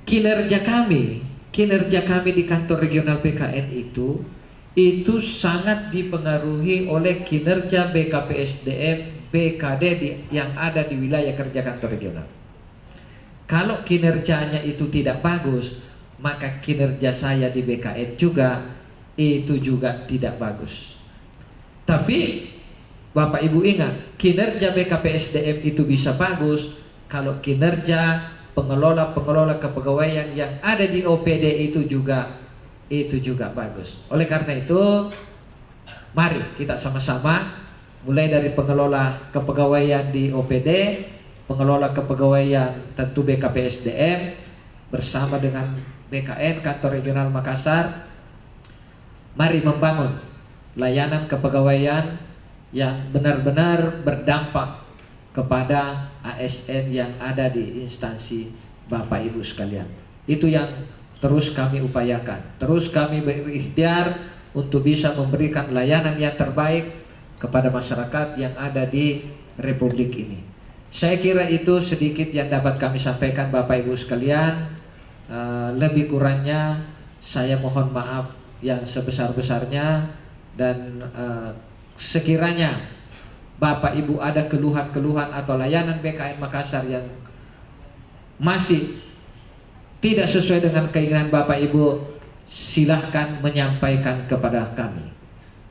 Kinerja kami di kantor regional BKN itu sangat dipengaruhi oleh kinerja BKPSDM, BKD yang ada di wilayah kerja kantor regional. Kalau kinerjanya itu tidak bagus, maka kinerja saya di BKN itu juga tidak bagus. Tapi Bapak Ibu ingat, kinerja BKPSDM itu bisa bagus kalau kinerja pengelola kepegawaian yang ada di OPD itu juga bagus. Oleh karena itu, mari kita sama-sama mulai dari pengelola kepegawaian di OPD, pengelola kepegawaian tentu BKPSDM bersama dengan BKN Kantor Regional Makassar, mari membangun layanan kepegawaian yang benar-benar berdampak kepada ASN yang ada di instansi Bapak Ibu sekalian. Itu yang terus kami upayakan, terus kami berikhtiar untuk bisa memberikan layanan yang terbaik kepada masyarakat yang ada di Republik ini. Saya kira itu sedikit yang dapat kami sampaikan Bapak Ibu sekalian. Lebih kurangnya saya mohon maaf yang sebesar-besarnya, dan sekiranya Bapak Ibu ada keluhan-keluhan atau layanan BKN Makassar yang masih tidak sesuai dengan keinginan Bapak Ibu, silahkan menyampaikan kepada kami.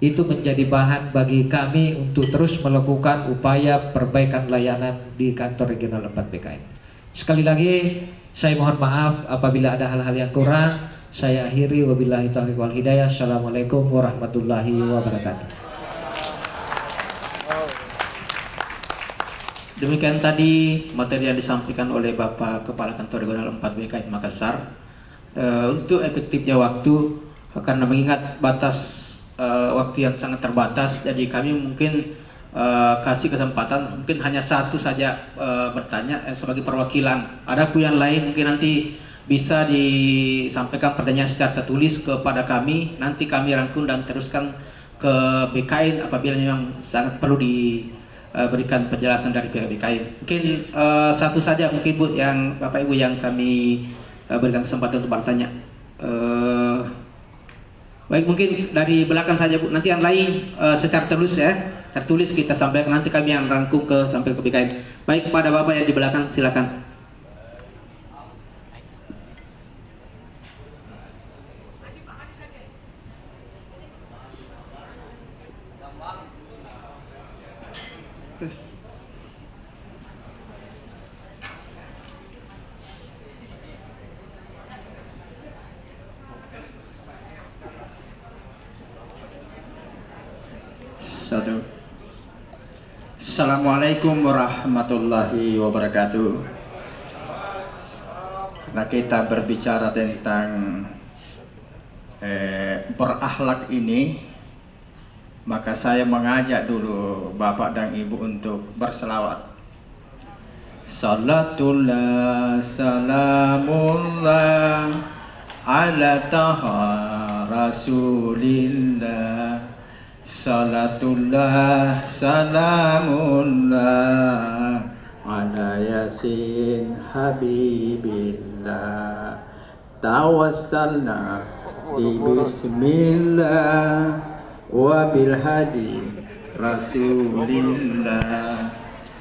Itu menjadi bahan bagi kami untuk terus melakukan upaya perbaikan layanan di kantor regional 4 BKN. Sekali lagi saya mohon maaf apabila ada hal-hal yang kurang. Saya akhiri, wabillahi taufiq wal hidayah. Assalamualaikum warahmatullahi wabarakatuh. Demikian tadi materi yang disampaikan oleh Bapak Kepala Kantor Regional 4 BKN Makassar. Untuk efektifnya waktu, karena mengingat batas waktu yang sangat terbatas, jadi kami mungkin kasih kesempatan mungkin hanya satu saja bertanya sebagai perwakilan. Ada pun yang lain mungkin nanti bisa disampaikan pertanyaan secara tertulis kepada kami, nanti kami rangkum dan teruskan ke BKN apabila memang sangat perlu diberikan penjelasan dari pihak BKN. Mungkin satu saja mungkin Bu, yang Bapak Ibu yang kami berikan kesempatan untuk bertanya. Baik, mungkin dari belakang saja Bu, nanti yang lain secara tertulis kita sampaikan, nanti kami yang rangkum sampai ke BKN. Baik, kepada Bapak yang di belakang silakan. Assalamualaikum warahmatullahi wabarakatuh. Karena kita berbicara tentang berakhlak ini, maka saya mengajak dulu Bapak dan Ibu untuk berselawat. Salatullah salamullah ala taha rasulillah. Salatullah salamullah ala yasin habibillah. Tawassalna bi bismillah wa bil hadi rasulillah.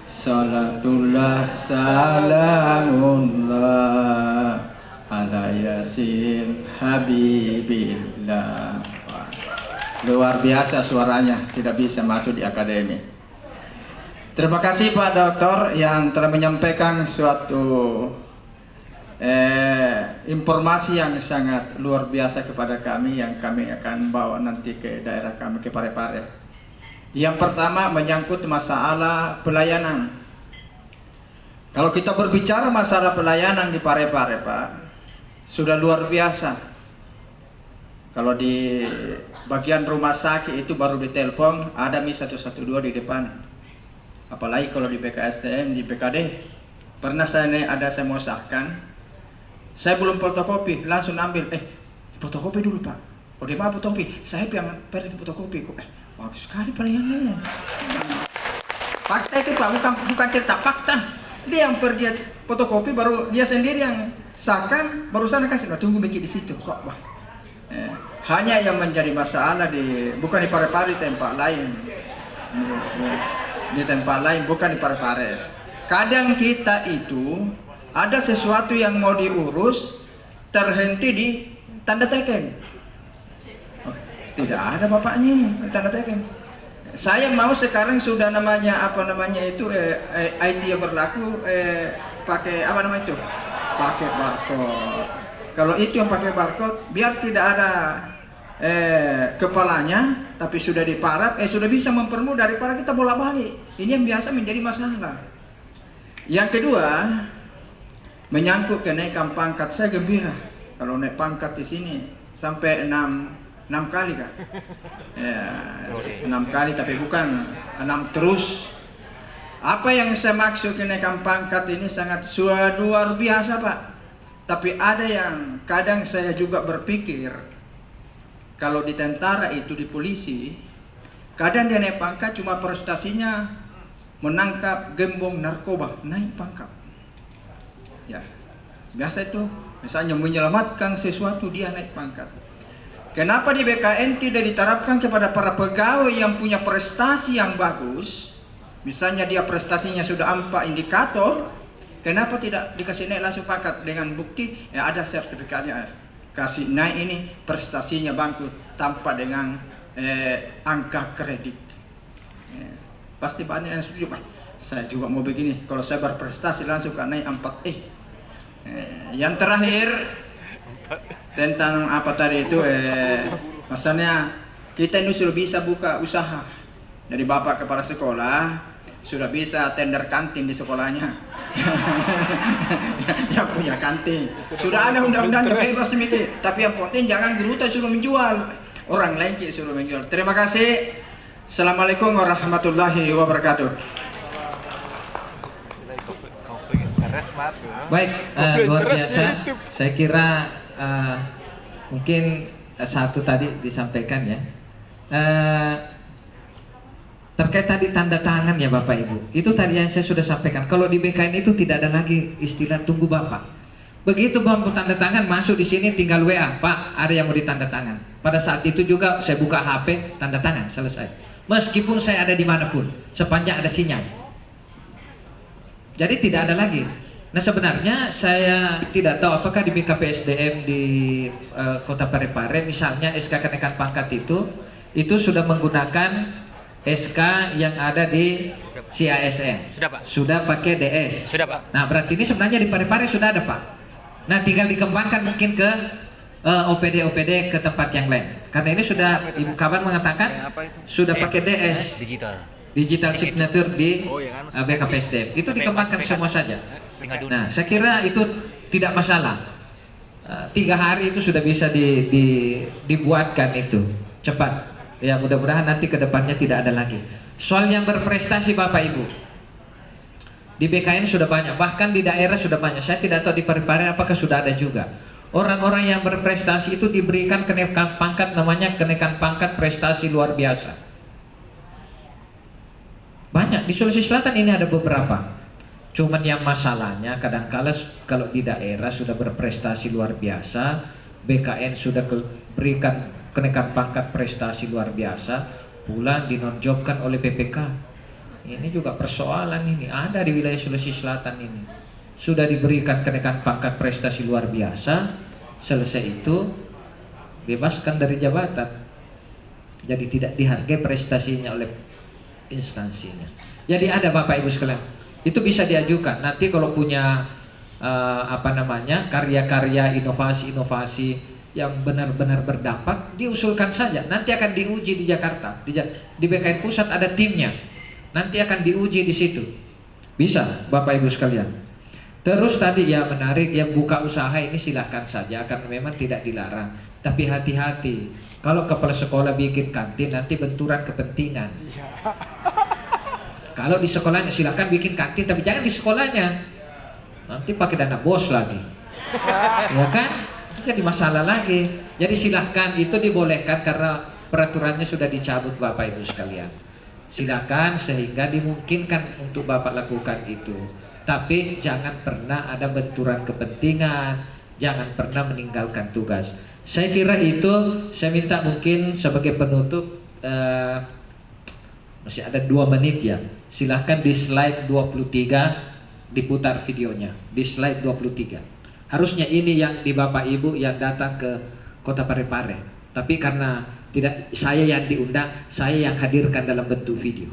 Salatullah salamullah ala yasin habibillah. Luar biasa suaranya, tidak bisa masuk di akademi. Terima kasih Pak Doktor yang telah menyampaikan suatu informasi yang sangat luar biasa kepada kami, yang kami akan bawa nanti ke daerah kami, ke Parepare. Yang pertama menyangkut masalah pelayanan. Kalau kita berbicara masalah pelayanan di Parepare, Pak, sudah luar biasa. Kalau di bagian rumah sakit itu baru ditelepon ada Mi 112 di depan. Apalagi kalau di BKSDM, di BKD. Pernah saya mau sahkan, saya belum fotokopi, langsung ambil, fotokopi dulu Pak. Oh dia mau fotokopi, saya yang pergi fotokopi kok. Bagus sekali pelayanannya. Fakta itu Pak, bukan cerita fakta. Dia yang pergi fotokopi, baru dia sendiri yang sahkan, baru sana kasih. Nah, tunggu mikir di situ kok, Pak. Hanya yang menjadi masalah bukan di Parepare, di tempat lain. Di tempat lain, bukan di Parepare. Kadang kita itu ada sesuatu yang mau diurus terhenti di tanda teken. Oh, tidak ada bapaknya ini tanda teken. Saya mau sekarang sudah IT yang berlaku pakai apa namanya itu? Pakai barcode. Kalau itu yang pakai barcode, biar tidak ada kepalanya, tapi sudah diparap, sudah bisa mempermudah daripada kita bolak-balik. Ini yang biasa menjadi masalah. Yang kedua, menyangkut kenaikan pangkat, saya gembira kalau naik pangkat di sini sampai 6 kali Kak. 6 kali, tapi bukan 6 terus. Apa yang saya maksud kenaikan pangkat ini sangat luar biasa Pak. Tapi ada yang kadang saya juga berpikir, kalau di tentara itu, di polisi, kadang dia naik pangkat cuma prestasinya menangkap gembong narkoba, naik pangkat. Ya, biasa itu, misalnya menyelamatkan sesuatu dia naik pangkat. Kenapa di BKN tidak diterapkan kepada para pegawai yang punya prestasi yang bagus? Misalnya dia prestasinya sudah 4 indikator, kenapa tidak dikasih naik langsung pangkat dengan bukti ada sertifikatnya? Kasih naik ini prestasinya bagus tanpa dengan angka kredit. Pasti banyak yang setuju Pak. Saya juga mau begini. Kalau saya berprestasi langsung kan naik 4E. Yang terakhir tentang apa tadi itu, maksudnya kita ini sudah bisa buka usaha. Dari Bapak kepala sekolah sudah bisa tender kantin di sekolahnya. Yang punya kantin sudah ada undang-undangnya, bebas sedikit. Tapi yang penting jangan guru suruh menjual, orang lain suruh menjual. Terima kasih. Assalamualaikum warahmatullahi wabarakatuh. Baik, luar biasa. Saya kira mungkin satu tadi disampaikan ya. Terkait tadi tanda tangan ya Bapak Ibu. Itu tadi yang saya sudah sampaikan. Kalau di BKN itu tidak ada lagi istilah tunggu Bapak. Begitu bambu tanda tangan masuk di sini tinggal WA, Pak, ada yang mau ditanda tangan. Pada saat itu juga saya buka HP, tanda tangan, selesai. Meskipun saya ada dimanapun, sepanjang ada sinyal. Jadi tidak ada lagi. Nah sebenarnya saya tidak tahu apakah di BKPSDM di Kota Parepare, misalnya SK kenaikan pangkat itu sudah menggunakan SK yang ada di CASN. Sudah Pak. Sudah pakai DS. Sudah Pak. Nah berarti ini sebenarnya di Parepare sudah ada Pak. Nah tinggal dikembangkan mungkin ke OPD ke tempat yang lain. Karena ini sudah Ibu Kabar mengatakan sudah pakai DS. Digital signature di BKPSDM. Itu dikembangkan semua saja. Nah, saya kira itu tidak masalah. 3 hari itu sudah bisa dibuatkan itu cepat. Ya mudah-mudahan nanti ke depannya tidak ada lagi. Soal yang berprestasi Bapak Ibu, di BKN sudah banyak, bahkan di daerah sudah banyak. Saya tidak tahu di Parepare apakah sudah ada juga. Orang-orang yang berprestasi itu diberikan kenaikan pangkat, namanya kenaikan pangkat prestasi luar biasa. Banyak di Sulawesi Selatan ini ada beberapa. Cuman yang masalahnya kadang-kala kalau di daerah sudah berprestasi luar biasa, BKN sudah berikan kenaikan pangkat prestasi luar biasa, pulang dinonjolkan oleh BPK. Ini juga persoalan ini ada di wilayah Sulawesi Selatan ini. Sudah diberikan kenaikan pangkat prestasi luar biasa, selesai itu bebaskan dari jabatan. Jadi tidak dihargai prestasinya oleh instansinya. Jadi ada Bapak Ibu sekalian, itu bisa diajukan. Nanti kalau punya karya-karya inovasi-inovasi yang benar-benar berdampak, diusulkan saja. Nanti akan diuji di Jakarta, di BKN Pusat ada timnya. Nanti akan diuji di situ. Bisa, Bapak Ibu sekalian. Terus tadi ya menarik, yang buka usaha ini silahkan saja karena memang tidak dilarang. Tapi hati-hati, kalau kepala sekolah bikin kantin nanti benturan kepentingan. Kalau di sekolahnya silahkan bikin kantin, tapi jangan di sekolahnya. Nanti pakai dana bos lagi, ya kan? Jadi masalah lagi. Jadi silahkan, itu dibolehkan karena peraturannya sudah dicabut Bapak Ibu sekalian. Silahkan sehingga dimungkinkan untuk Bapak lakukan itu. Tapi jangan pernah ada benturan kepentingan, jangan pernah meninggalkan tugas. Saya kira itu, saya minta mungkin sebagai penutup, masih ada 2 menit ya. Silahkan di slide 23 diputar videonya, di slide 23. Harusnya ini yang di Bapak Ibu yang datang ke Kota Parepare. Tapi karena tidak saya yang diundang, saya yang hadirkan dalam bentuk video.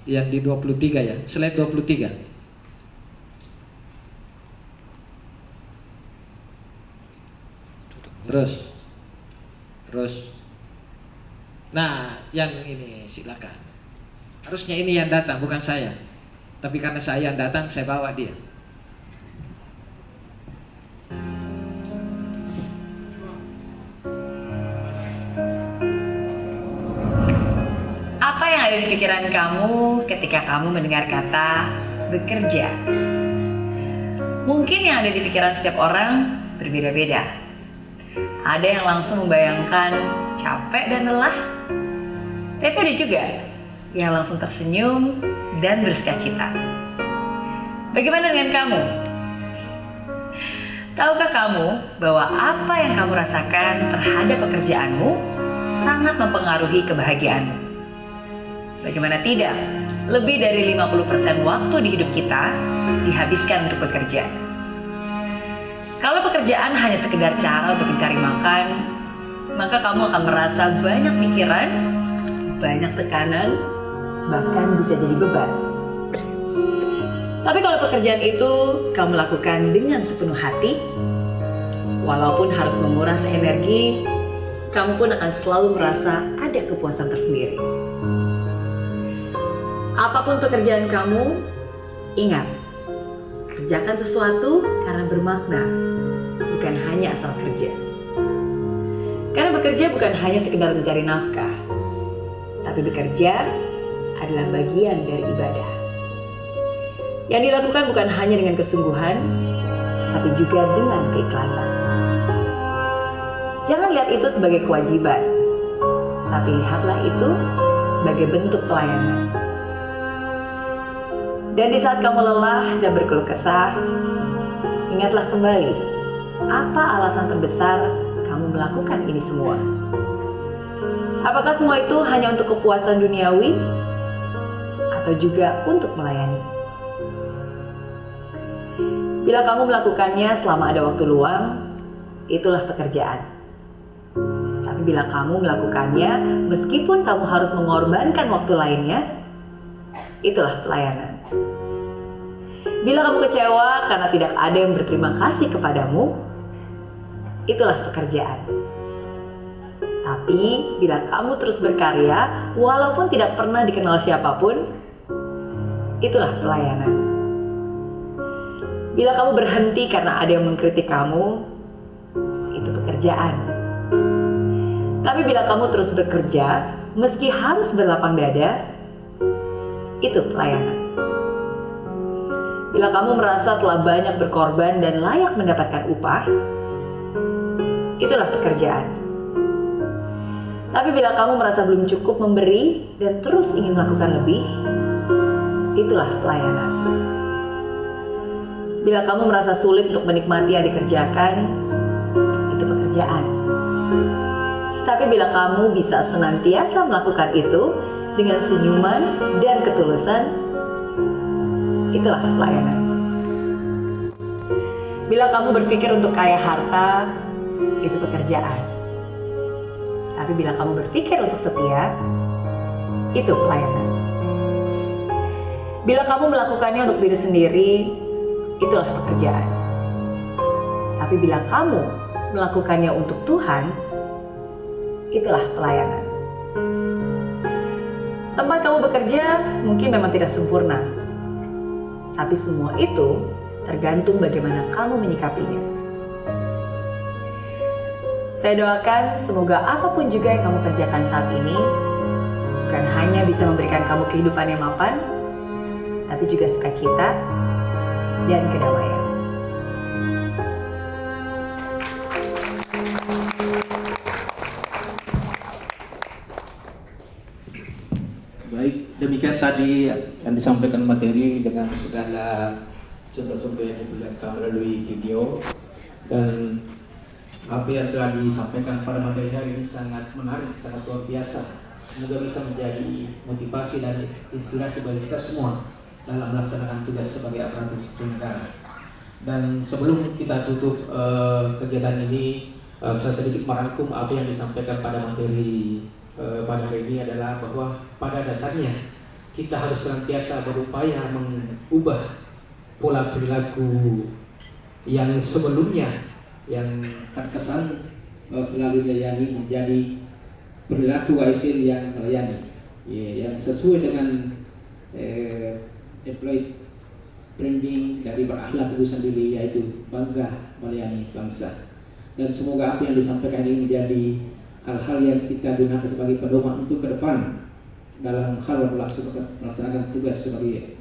Yang di 23 ya, slide 23. Terus. Nah, yang ini silakan. Harusnya ini yang datang, bukan saya. Tapi karena saya yang datang, saya bawa dia. Apa yang ada di pikiran kamu ketika kamu mendengar kata bekerja? Mungkin yang ada di pikiran setiap orang berbeda-beda. Ada yang langsung membayangkan capek dan lelah, tapi ada juga yang langsung tersenyum dan bersukacita. Bagaimana dengan kamu? Tahukah kamu bahwa apa yang kamu rasakan terhadap pekerjaanmu sangat mempengaruhi kebahagiaanmu? Bagaimana tidak? Lebih dari 50% waktu di hidup kita dihabiskan untuk bekerja. Kalau pekerjaan hanya sekedar cara untuk mencari makan, maka kamu akan merasa banyak pikiran, banyak tekanan, bahkan bisa jadi beban. Tapi kalau pekerjaan itu kamu lakukan dengan sepenuh hati, walaupun harus menguras energi, kamu pun akan selalu merasa ada kepuasan tersendiri. Apapun pekerjaan kamu, ingat, kerjakan sesuatu karena bermakna, bukan hanya asal kerja. Karena bekerja bukan hanya sekedar mencari nafkah, tapi bekerja adalah bagian dari ibadah. Yang dilakukan bukan hanya dengan kesungguhan, tapi juga dengan keikhlasan. Jangan lihat itu sebagai kewajiban, tapi lihatlah itu sebagai bentuk pelayanan. Dan di saat kamu lelah dan berkeluh kesah, ingatlah kembali, apa alasan terbesar kamu melakukan ini semua? Apakah semua itu hanya untuk kepuasan duniawi, atau juga untuk melayani? Bila kamu melakukannya selama ada waktu luang, itulah pekerjaan. Tapi bila kamu melakukannya meskipun kamu harus mengorbankan waktu lainnya, itulah pelayanan. Bila kamu kecewa karena tidak ada yang berterima kasih kepadamu, itulah pekerjaan. Tapi bila kamu terus berkarya walaupun tidak pernah dikenal siapapun, itulah pelayanan. Bila kamu berhenti karena ada yang mengkritik kamu, itu pekerjaan. Tapi bila kamu terus bekerja meski harus berlapang dada, itu pelayanan. Bila kamu merasa telah banyak berkorban dan layak mendapatkan upah, itulah pekerjaan. Tapi bila kamu merasa belum cukup memberi dan terus ingin melakukan lebih, itulah pelayanan. Bila kamu merasa sulit untuk menikmati yang dikerjakan, itu pekerjaan. Tapi bila kamu bisa senantiasa melakukan itu dengan senyuman dan ketulusan, itulah pelayanan. Bila kamu berpikir untuk kaya harta, itu pekerjaan. Tapi bila kamu berpikir untuk setia, itu pelayanan. Bila kamu melakukannya untuk diri sendiri, itulah pekerjaan. Tapi bila kamu melakukannya untuk Tuhan, itulah pelayanan. Tempat kamu bekerja mungkin memang tidak sempurna, tapi semua itu tergantung bagaimana kamu menyikapinya. Saya doakan semoga apapun juga yang kamu kerjakan saat ini bukan hanya bisa memberikan kamu kehidupan yang mapan, tapi juga sukacita dan kedamaian. Baik, demikian tadi yang disampaikan materi dengan segala contoh-contoh yang diperlihatkan melalui video, dan apa yang telah disampaikan pada materi hari ini sangat menarik, sangat luar biasa. Semoga bisa menjadi motivasi dan inspirasi bagi kita semua dalam melaksanakan tugas sebagai aparatur sipil negara. Dan sebelum kita tutup kegiatan ini, saya sedikit merangkum apa yang disampaikan pada materi pada hari ini adalah bahwa pada dasarnya kita harus senantiasa berupaya mengubah pola perilaku yang sebelumnya yang terkesan selalu melayani menjadi perilaku ASN yang melayani, yang sesuai dengan employee branding dari berakhlak itu sendiri, yaitu bangga melayani bangsa. Dan semoga apa yang disampaikan ini menjadi hal-hal yang kita gunakan sebagai pedoman untuk ke depan dalam hal melaksanakan tugas sebagai